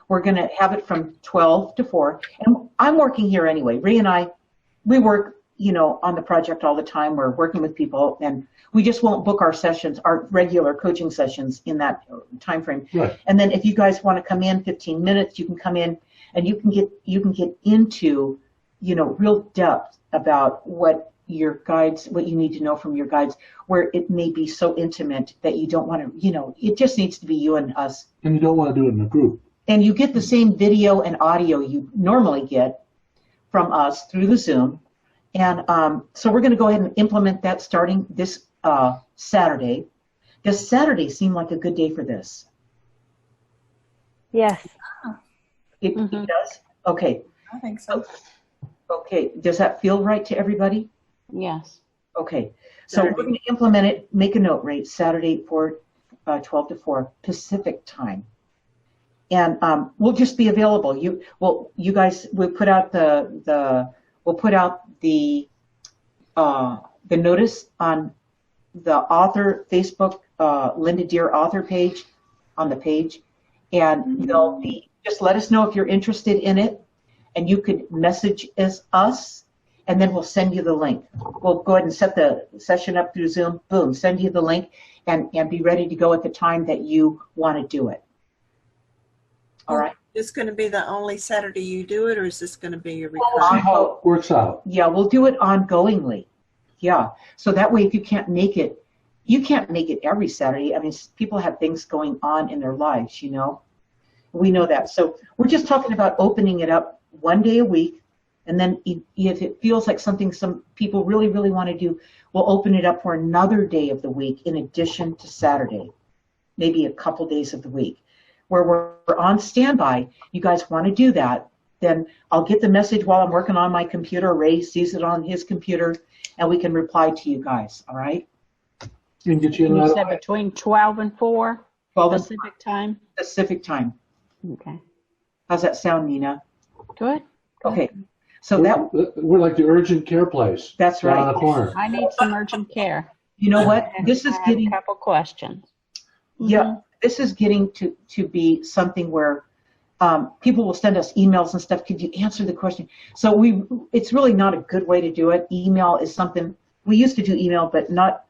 We're going to have it from 12 to 4. And I'm working here anyway. Ray and I, we work, on the project all the time. We're working with people, and we just won't book our sessions, our regular coaching sessions in that time frame. Right. And then if you guys want to come in 15 minutes, you can come in and you can get into, real depth about what your guides, what you need to know from your guides, where it may be so intimate that you don't want to, it just needs to be you and us. And you don't want to do it in a group. And you get the same video and audio you normally get from us through the Zoom. And so we're going to go ahead and implement that starting this Saturday. Does Saturday seem like a good day for this? Yes. It does? Okay. I think so. Okay. Does that feel right to everybody? Yes. Okay. So we're going to implement it. Make a note, right? Saturday for 12 to 4 Pacific time. And we'll just be available. You guys, we'll put out the notice on the author Facebook, Linda Deir author page, on the page, and they'll be, just let us know if you're interested in it, and you could message us, and then we'll send you the link. We'll go ahead and set the session up through Zoom, boom, send you the link, and be ready to go at the time that you want to do it. All right? this going to be the only Saturday you do it, or is this going to be your See recurring? how it works out. Yeah, we'll do it ongoingly. Yeah. So that way, if you can't make it, you can't make it every Saturday. I mean, people have things going on in their lives, you know. We know that. So we're just talking about opening it up one day a week. And then if it feels like something some people really, really want to do, we'll open it up for another day of the week in addition to Saturday, maybe a couple days of the week, where we're on standby. You guys want to do that, then I'll get the message while I'm working on my computer. Ray sees it on his computer, and we can reply to you guys, all right? And get you You another. said between 12 and 4 12 and Pacific time? Pacific time. Okay. How's that sound, Nina? Good. Okay. So that We're like the urgent care place. That's down right. on the corner. I need some urgent care. you know what? This is I have getting a couple questions. yeah. This is getting to be something where people will send us emails and stuff. Could you answer the question? So it's really not a good way to do it. Email is something we used to do email, but not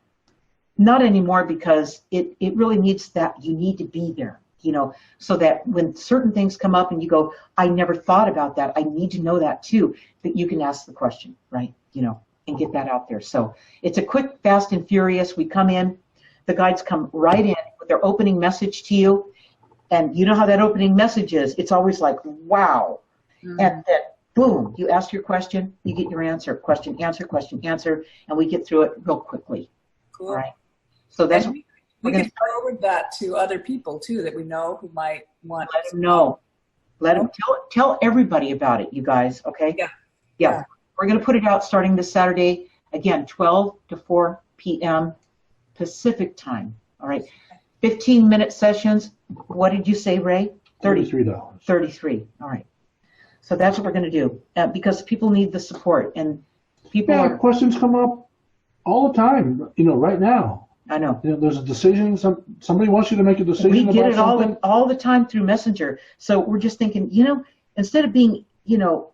anymore, because it really needs that you need to be there, you know, so that when certain things come up and you go, I never thought about that, I need to know that too, that you can ask the question, right, you know, and get that out there. So it's a quick, fast, and furious. We come in, the guides come right in with their opening message to you, and you know how that opening message is. It's always like, wow. Mm-hmm. And then, boom, you ask your question, you get your answer, question, answer, and we get through it real quickly. Cool. All right. So that's And we're we gonna can forward that to other people too that we know who might want. let them know. Let them tell everybody about it, you guys. Okay. Yeah. We're gonna put it out starting this Saturday again, 12 to 4 p.m. Pacific time. All right. 15-minute sessions. What did you say, Ray? $33. 33. All right. So that's what we're going to do, because people need the support, and people Yeah, are. questions come up all the time. You know, right now. I know. You know, there's a decision. Somebody wants you to make a decision We get about it something. all the time through Messenger. So we're just thinking, you know, instead of being, you know,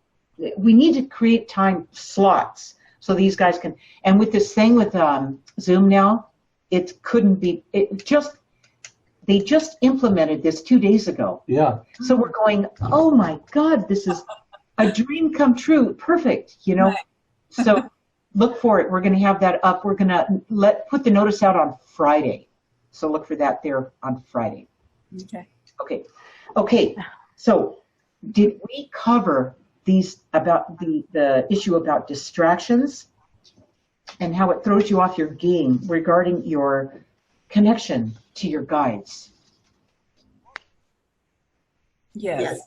we need to create time slots so these guys can. And with this thing with Zoom now, it couldn't be. They just implemented this 2 days ago. Yeah. So we're going, oh my God, this is a dream come true. Perfect, you know. Right. So look for it. We're going to have that up. We're going to put the notice out on Friday. So look for that there on Friday. Okay. Okay. So did we cover these about the issue about distractions and how it throws you off your game regarding your connection to your guides? Yes.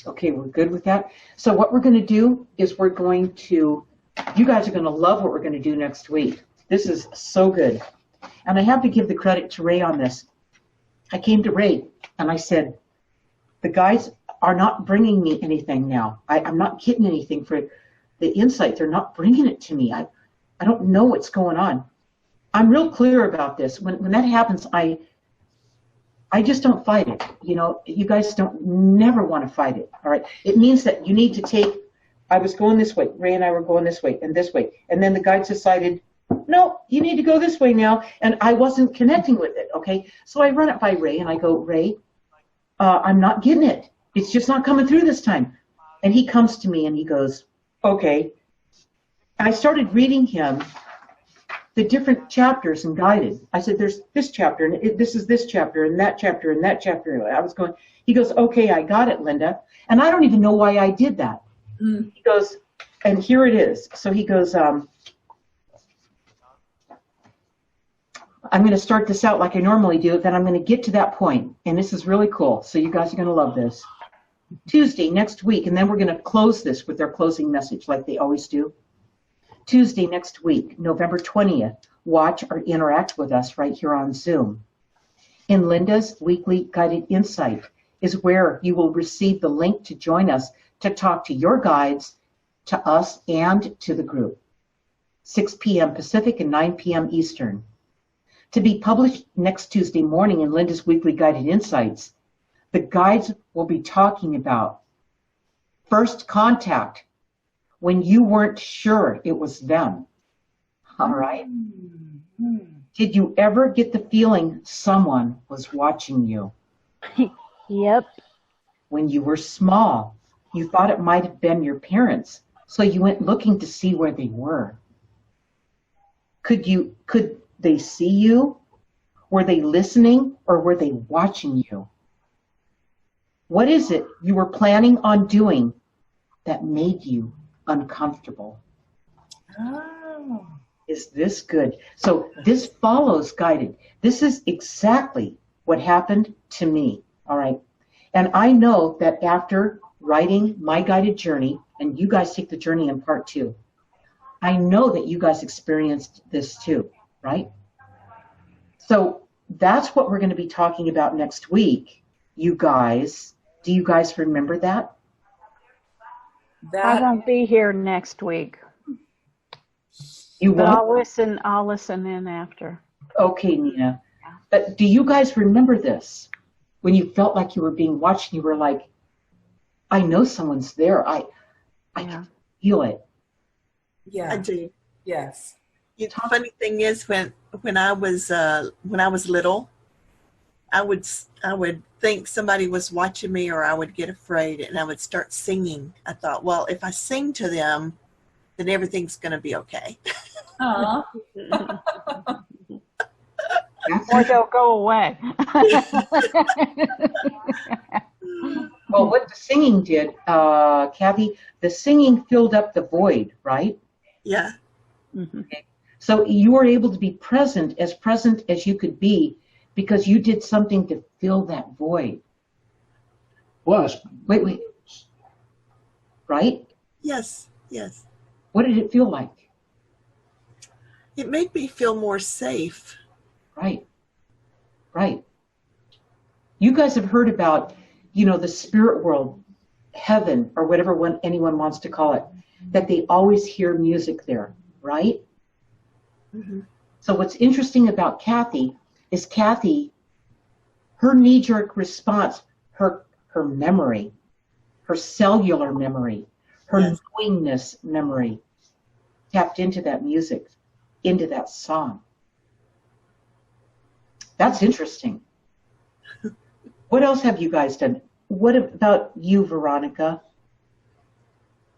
Okay, we're good with that. So what we're going to do is you guys are going to love what we're going to do next week. This is so good. And I have to give the credit to Ray on this. I came to Ray and I said, the guides are not bringing me anything now. I'm not getting anything for the insight. They're not bringing it to me. I don't know what's going on. I'm real clear about this. When that happens, I just don't fight it. You know, you guys never want to fight it. All right. It means that you need to take. I was going this way. Ray and I were going this way and this way. And then the guides decided, no, you need to go this way now. And I wasn't connecting with it. Okay. So I run it by Ray and I go, Ray, I'm not getting it. It's just not coming through this time. And he comes to me and he goes, okay. I started reading him the different chapters and guided. I said, there's this chapter, and this is this chapter, and that chapter, and that chapter. I was going, he goes, okay, I got it, Linda. And I don't even know why I did that. He goes, and here it is. So he goes, I'm going to start this out like I normally do, then I'm going to get to that point. And this is really cool. So you guys are going to love this. Tuesday, next week, and then we're going to close this with their closing message like they always do. Tuesday next week, November 20th, watch or interact with us right here on Zoom. In Linda's weekly guided insight is where you will receive the link to join us to talk to your guides, to us, and to the group. 6 p.m. Pacific and 9 p.m. Eastern. To be published next Tuesday morning in Linda's weekly guided insights, the guides will be talking about first contact, when you weren't sure it was them. All right? Did you ever get the feeling someone was watching you? Yep. when you were small. You thought it might have been your parents, so you went looking to see where they were. Could they see you? Were they listening, or were they watching you? What is it you were planning on doing that made you uncomfortable? Oh. Is this good? So this follows guided. This is exactly what happened to me, all right? And I know that after writing my guided journey, and you guys take the journey in part 2, I know that you guys experienced this too, right? So that's what we're going to be talking about next week, you guys. Do you guys remember that? I won't be here next week. You But won't? I'll listen in after. Okay, Nina. But do you guys remember this? When you felt like you were being watched, you were like, I know someone's there. I can feel it. Yeah. I do. Yes. The funny thing is, when I was little, I would think somebody was watching me, or I would get afraid, and I would start singing. I thought, well, if I sing to them, then everything's going to be okay. Aw. Or they'll go away. Well, what the singing did, Kathy, the singing filled up the void, right? Yeah. Mm-hmm. Okay. So you were able to be present as you could be, because you did something to fill that void. Plus, Wait. Right? Yes. Yes. What did it feel like? It made me feel more safe. Right. You guys have heard about, the spirit world, heaven, or whatever anyone wants to call it, that they always hear music there, right? Mm-hmm. So what's interesting about Kathy is her knee-jerk response, her memory, her cellular memory, her knowingness memory, tapped into that music, into that song. That's interesting. What else have you guys done? What about you, Veronica?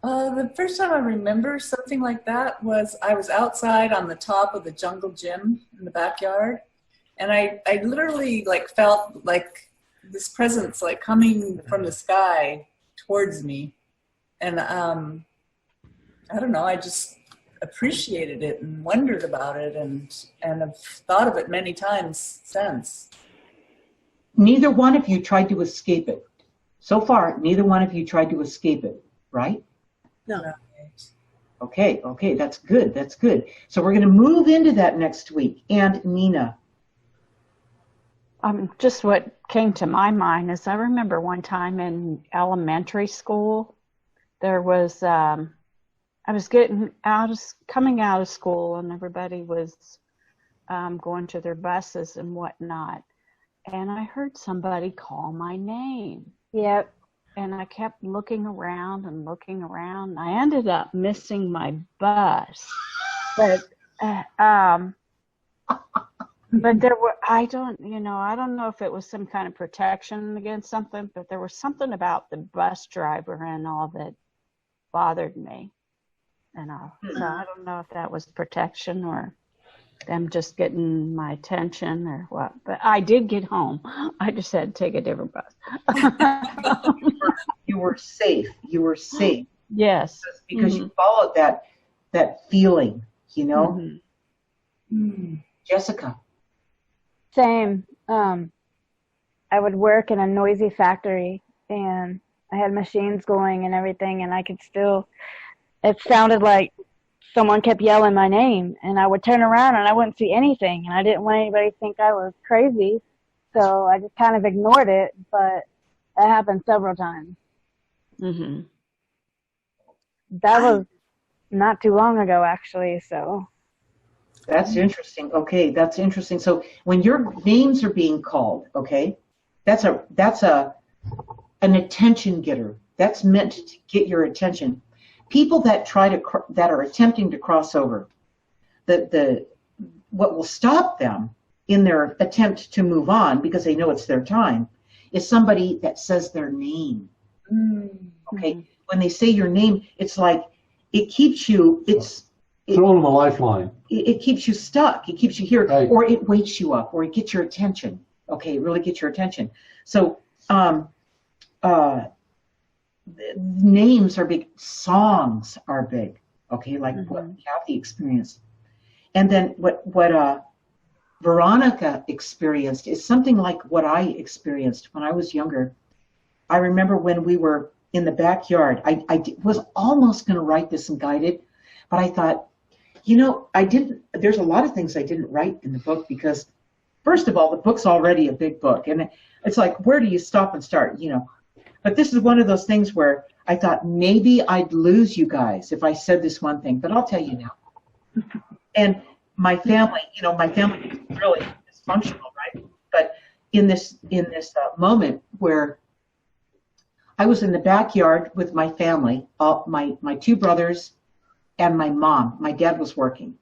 The first time I remember something like that was I was outside on the top of the jungle gym in the backyard, and I literally felt like this presence coming from the sky towards me, and I don't know, I just appreciated it and wondered about it, and have thought of it many times since. Neither one of you tried to escape it. So far, neither one of you tried to escape it, right? No. Okay, that's good. So we're going to move into that next week. And Nina. Just what came to my mind is I remember one time in elementary school, there was, I was coming out of school, and everybody was going to their buses and whatnot. And I heard somebody call my name. Yep. And I kept looking around. I ended up missing my bus. But there were, I don't know if it was some kind of protection against something, but there was something about the bus driver and all that bothered me. And so I don't know if that was protection or them just getting my attention or what. But I did get home. I just had to take a different bus. You were safe. Yes. Because you followed that feeling, Jessica. Same. I would work in a noisy factory, and I had machines going and everything, and it sounded like someone kept yelling my name, and I would turn around and I wouldn't see anything, and I didn't want anybody to think I was crazy, so I just kind of ignored it, but that happened several times. Mm-hmm. That was not too long ago, actually, so. That's interesting. Okay, that's interesting. So when your names are being called, okay, that's an attention getter. That's meant to get your attention. People that that are attempting to cross over, what will stop them in their attempt to move on, because they know it's their time, is somebody that says their name. Okay, Mhm. when they say your name, it's like it keeps you. Throwing them a lifeline. It keeps you stuck. It keeps you here, Right. or it wakes you up, or it gets your attention. Okay, it really gets your attention. So, names are big. Songs are big. Okay, like what Kathy experienced, and then what Veronica experienced is something like what I experienced when I was younger. I remember when we were in the backyard. I was almost going to write this and guide it, but I thought, I didn't. There's a lot of things I didn't write in the book because, first of all, the book's already a big book, and it's like, where do you stop and start? But this is one of those things where I thought maybe I'd lose you guys if I said this one thing, but I'll tell you now. And my family, my family is really dysfunctional, right? But in this moment where I was in the backyard with my family, my two brothers and my mom. My dad was working.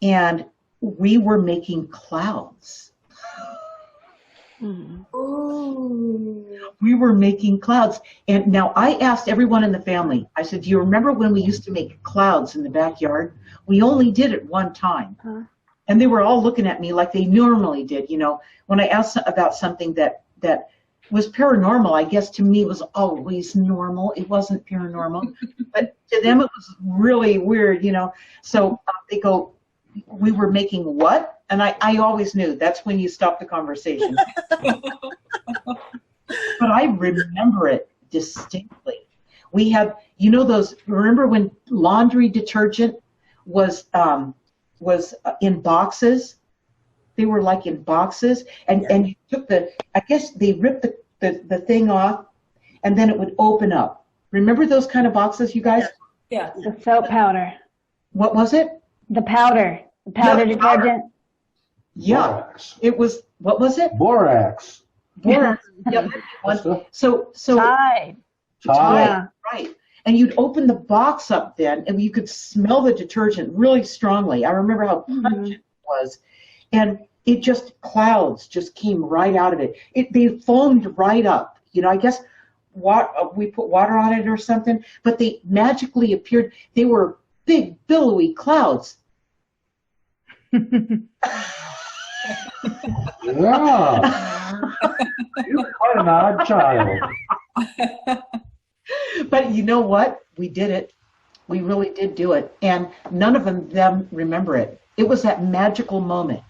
And we were making clouds. We were making clouds. And now I asked everyone in the family, I said, do you remember when we used to make clouds in the backyard? We only did it one time. And they were all looking at me like they normally did. When I asked about something that was paranormal, I guess to me it was always normal. It wasn't paranormal. But to them it was really weird, So they go, we were making what? And I always knew that's when you stop the conversation. But I remember it distinctly. We had, remember when laundry detergent was in boxes? They were like in boxes, and you took I guess they ripped the thing off, and then it would open up. Remember those kind of boxes, you guys? Yeah. The soap powder. What was it? The powder. The powder detergent. Yeah. Borax. It was, what was it? Borax. Borax. Yep. So Tide. Yeah. right. And you'd open the box up then, and you could smell the detergent really strongly. I remember how pungent it was. And it clouds just came right out of it. They foamed right up. I guess we put water on it or something, but they magically appeared. They were big, billowy clouds. Yeah. You're quite an odd child. But you know what? We did it. We really did do it. And none of them remember it. It was that magical moment,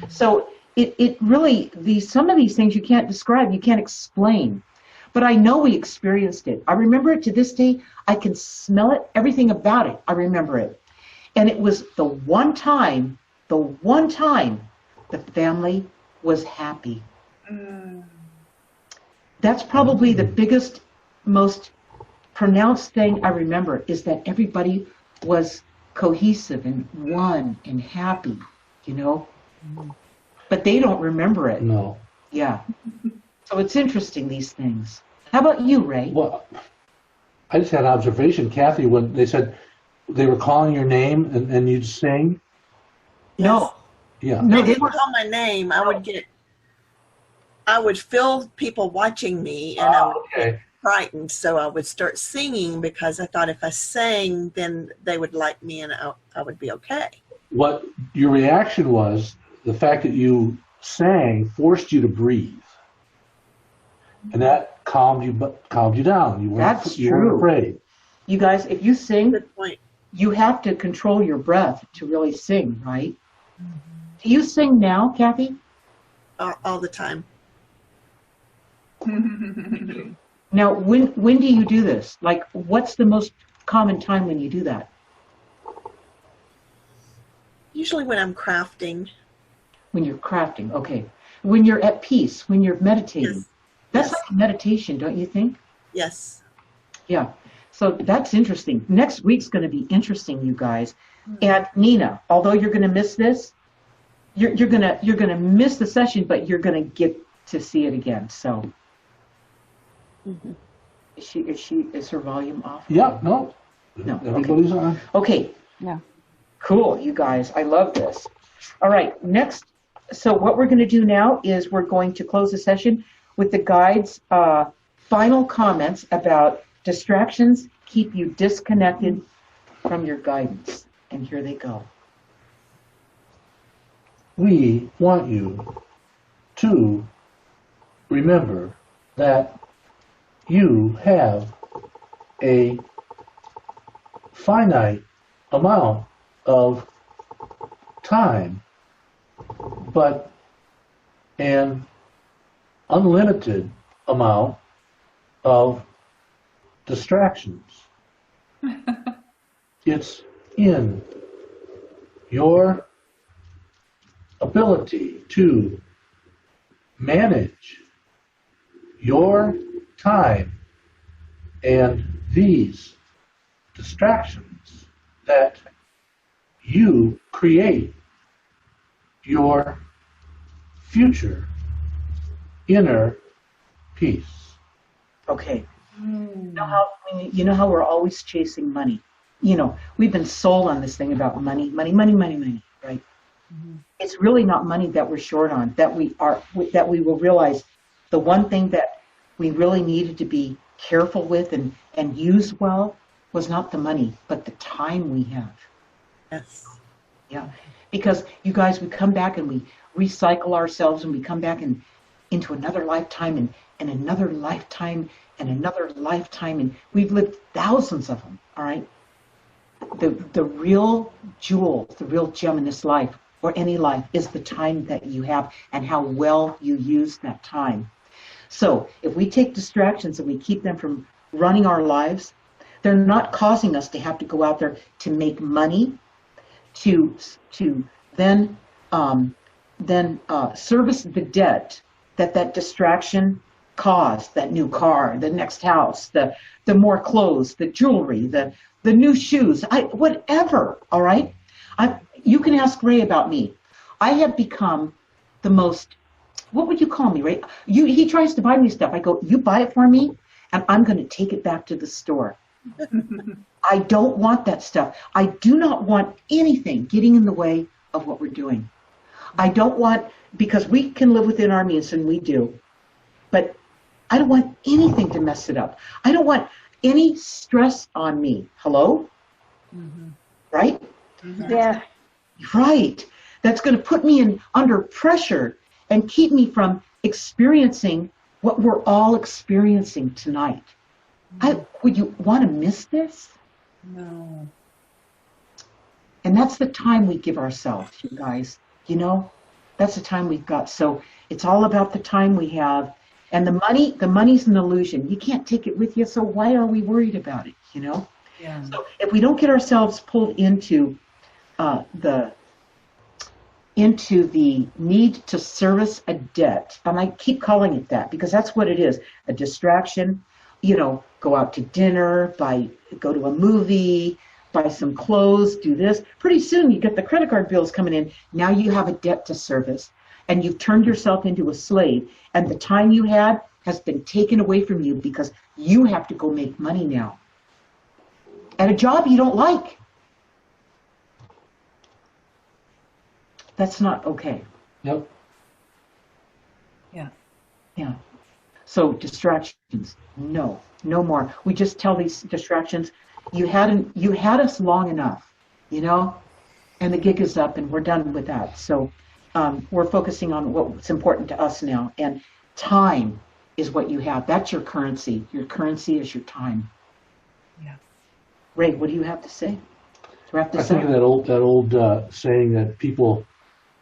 So it really, some of these things you can't describe, you can't explain. But I know we experienced it. I remember it to this day. I can smell it, everything about it. I remember it. And it was the one time the family was happy. That's probably the biggest, most pronounced thing I remember is that everybody was cohesive and one and happy, But they don't remember it. No. Yeah. So it's interesting, these things. How about you, Ray? Well, I just had an observation, Kathy, when they said they were calling your name and you'd sing. No. Yeah. No, They they didn't were. call my name. I would feel people watching me, and I would get frightened. So I would start singing because I thought if I sang, then they would like me and I would be okay. What your reaction was, the fact that you sang forced you to breathe. And that calmed you down. You weren't afraid. You guys, if you sing, Good point. you have to control your breath to really sing, right? Do you sing now, Kathy? All the time. Now, when do you do this? Like, what's the most common time when you do that? Usually when I'm crafting. When you're crafting, okay. When you're at peace, when you're meditating. Yes. That's Yes. like meditation, don't you think? Yes. Yeah. So that's interesting. Next week's going to be interesting, you guys. And Nina, although you're going to miss this, you're going to miss the session, but you're going to get to see it again. So, is her volume off? Yeah, no. No. Everybody's on. Okay. Yeah. Cool, you guys. I love this. All right. Next So what we're going to do now is we're going to close the session with the guide's final comments about distractions keep you disconnected from your guidance. And here they go. We want you to remember that you have a finite amount of time, but an unlimited amount of distractions. It's in your ability to manage your time and these distractions that you create your future inner peace. Okay. You know how we're always chasing money. You know, we've been sold on this thing about money, right? Mm-hmm. It's really not money that we're short on. That we will realize the one thing that we really needed to be careful with and use well was not the money, but the time we have. Yes. Yeah. Because you guys, we come back and we recycle ourselves and we come back into another lifetime and another lifetime and another lifetime, and we've lived thousands of them, all right? The real jewel, the real gem in this life, or any life, is the time that you have and how well you use that time. So if we take distractions and we keep them from running our lives, they're not causing us to have to go out there to make money, to then service the debt that distraction caused, that new car, the next house, the more clothes, the jewelry, the new shoes, whatever, all right? You can ask Ray about me. I have become the most, what would you call me, Ray? He tries to buy me stuff. I go, you buy it for me, and I'm going to take it back to the store. I don't want that stuff. I do not want anything getting in the way of what we're doing. I don't want, because we can live within our means, and we do, but I don't want anything to mess it up. I don't want any stress on me. Hello? Mm-hmm. Right? Mm-hmm. Yeah. Right. That's going to put me under pressure and keep me from experiencing what we're all experiencing tonight. Mm-hmm. Would you want to miss this? No. And that's the time we give ourselves, you guys. You know, that's the time we've got. So it's all about the time we have. And the money's an illusion. You can't take it with you, so why are we worried about it, you know? Yeah. So if we don't get ourselves pulled into the need to service a debt, and I keep calling it that because that's what it is, a distraction, you know, go out to dinner, go to a movie, buy some clothes, do this. Pretty soon you get the credit card bills coming in. Now you have a debt to service. And you've turned yourself into a slave, and the time you had has been taken away from you because you have to go make money now at a job you don't like. That's not okay. Yep. Yeah. Yeah. So distractions, no more. We just tell these distractions, you had us long enough, you know, and the gig is up, and we're done with that. So. We're focusing on what's important to us now, and time is what you have. That's your currency. Your currency is your time. Yeah. Ray, what do you have to say? I think of that old saying that people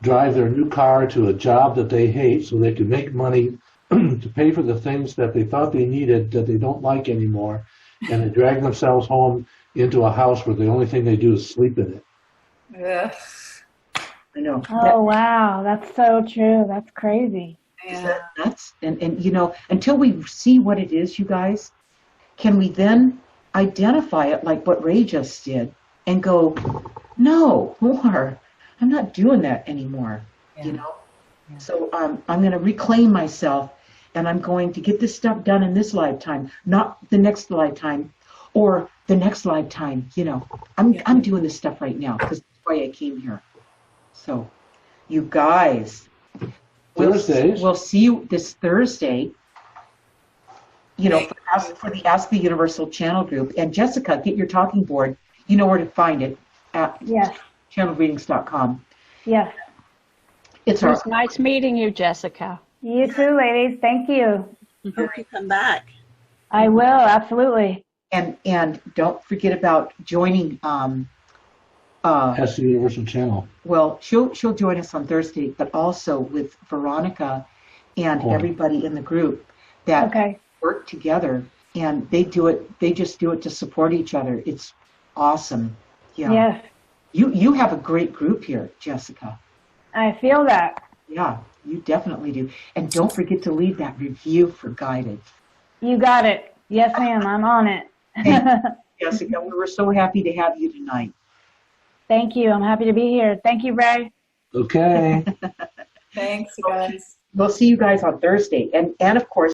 drive their new car to a job that they hate so they can make money to pay for the things that they thought they needed that they don't like anymore, and they drag themselves home into a house where the only thing they do is sleep in it. Yeah. I know. Oh, wow. That's so true. That's crazy. Yeah. That's and you know, until we see what it is, you guys, can we then identify it like what Ray just did and go, no more. I'm not doing that anymore. Yeah. You know? Yeah. So I'm going to reclaim myself, and I'm going to get this stuff done in this lifetime, not the next lifetime or the next lifetime. You know, I'm doing this stuff right now because that's why I came here. So, you guys, Thursdays. We'll see you this Thursday. You know, for the Ask the Universal channel group. And Jessica, get your talking board. You know where to find it at channelreadings.com. Yes. It was nice meeting you, Jessica. You too, ladies. Thank you. Hope you come back. I will, absolutely. And don't forget about joining. Ask the Universal channel. Well, she'll join us on Thursday, but also with Veronica and everybody in the group that work together, and they just do it to support each other. It's awesome. Yeah. Yes. You have a great group here, Jessica. I feel that. Yeah, you definitely do. And don't forget to leave that review for Guided. You got it. Yes, ma'am. I'm on it. Jessica, we were so happy to have you tonight. Thank you. I'm happy to be here. Thank you, Ray. Okay. Thanks, guys. We'll see you guys on Thursday. And of course,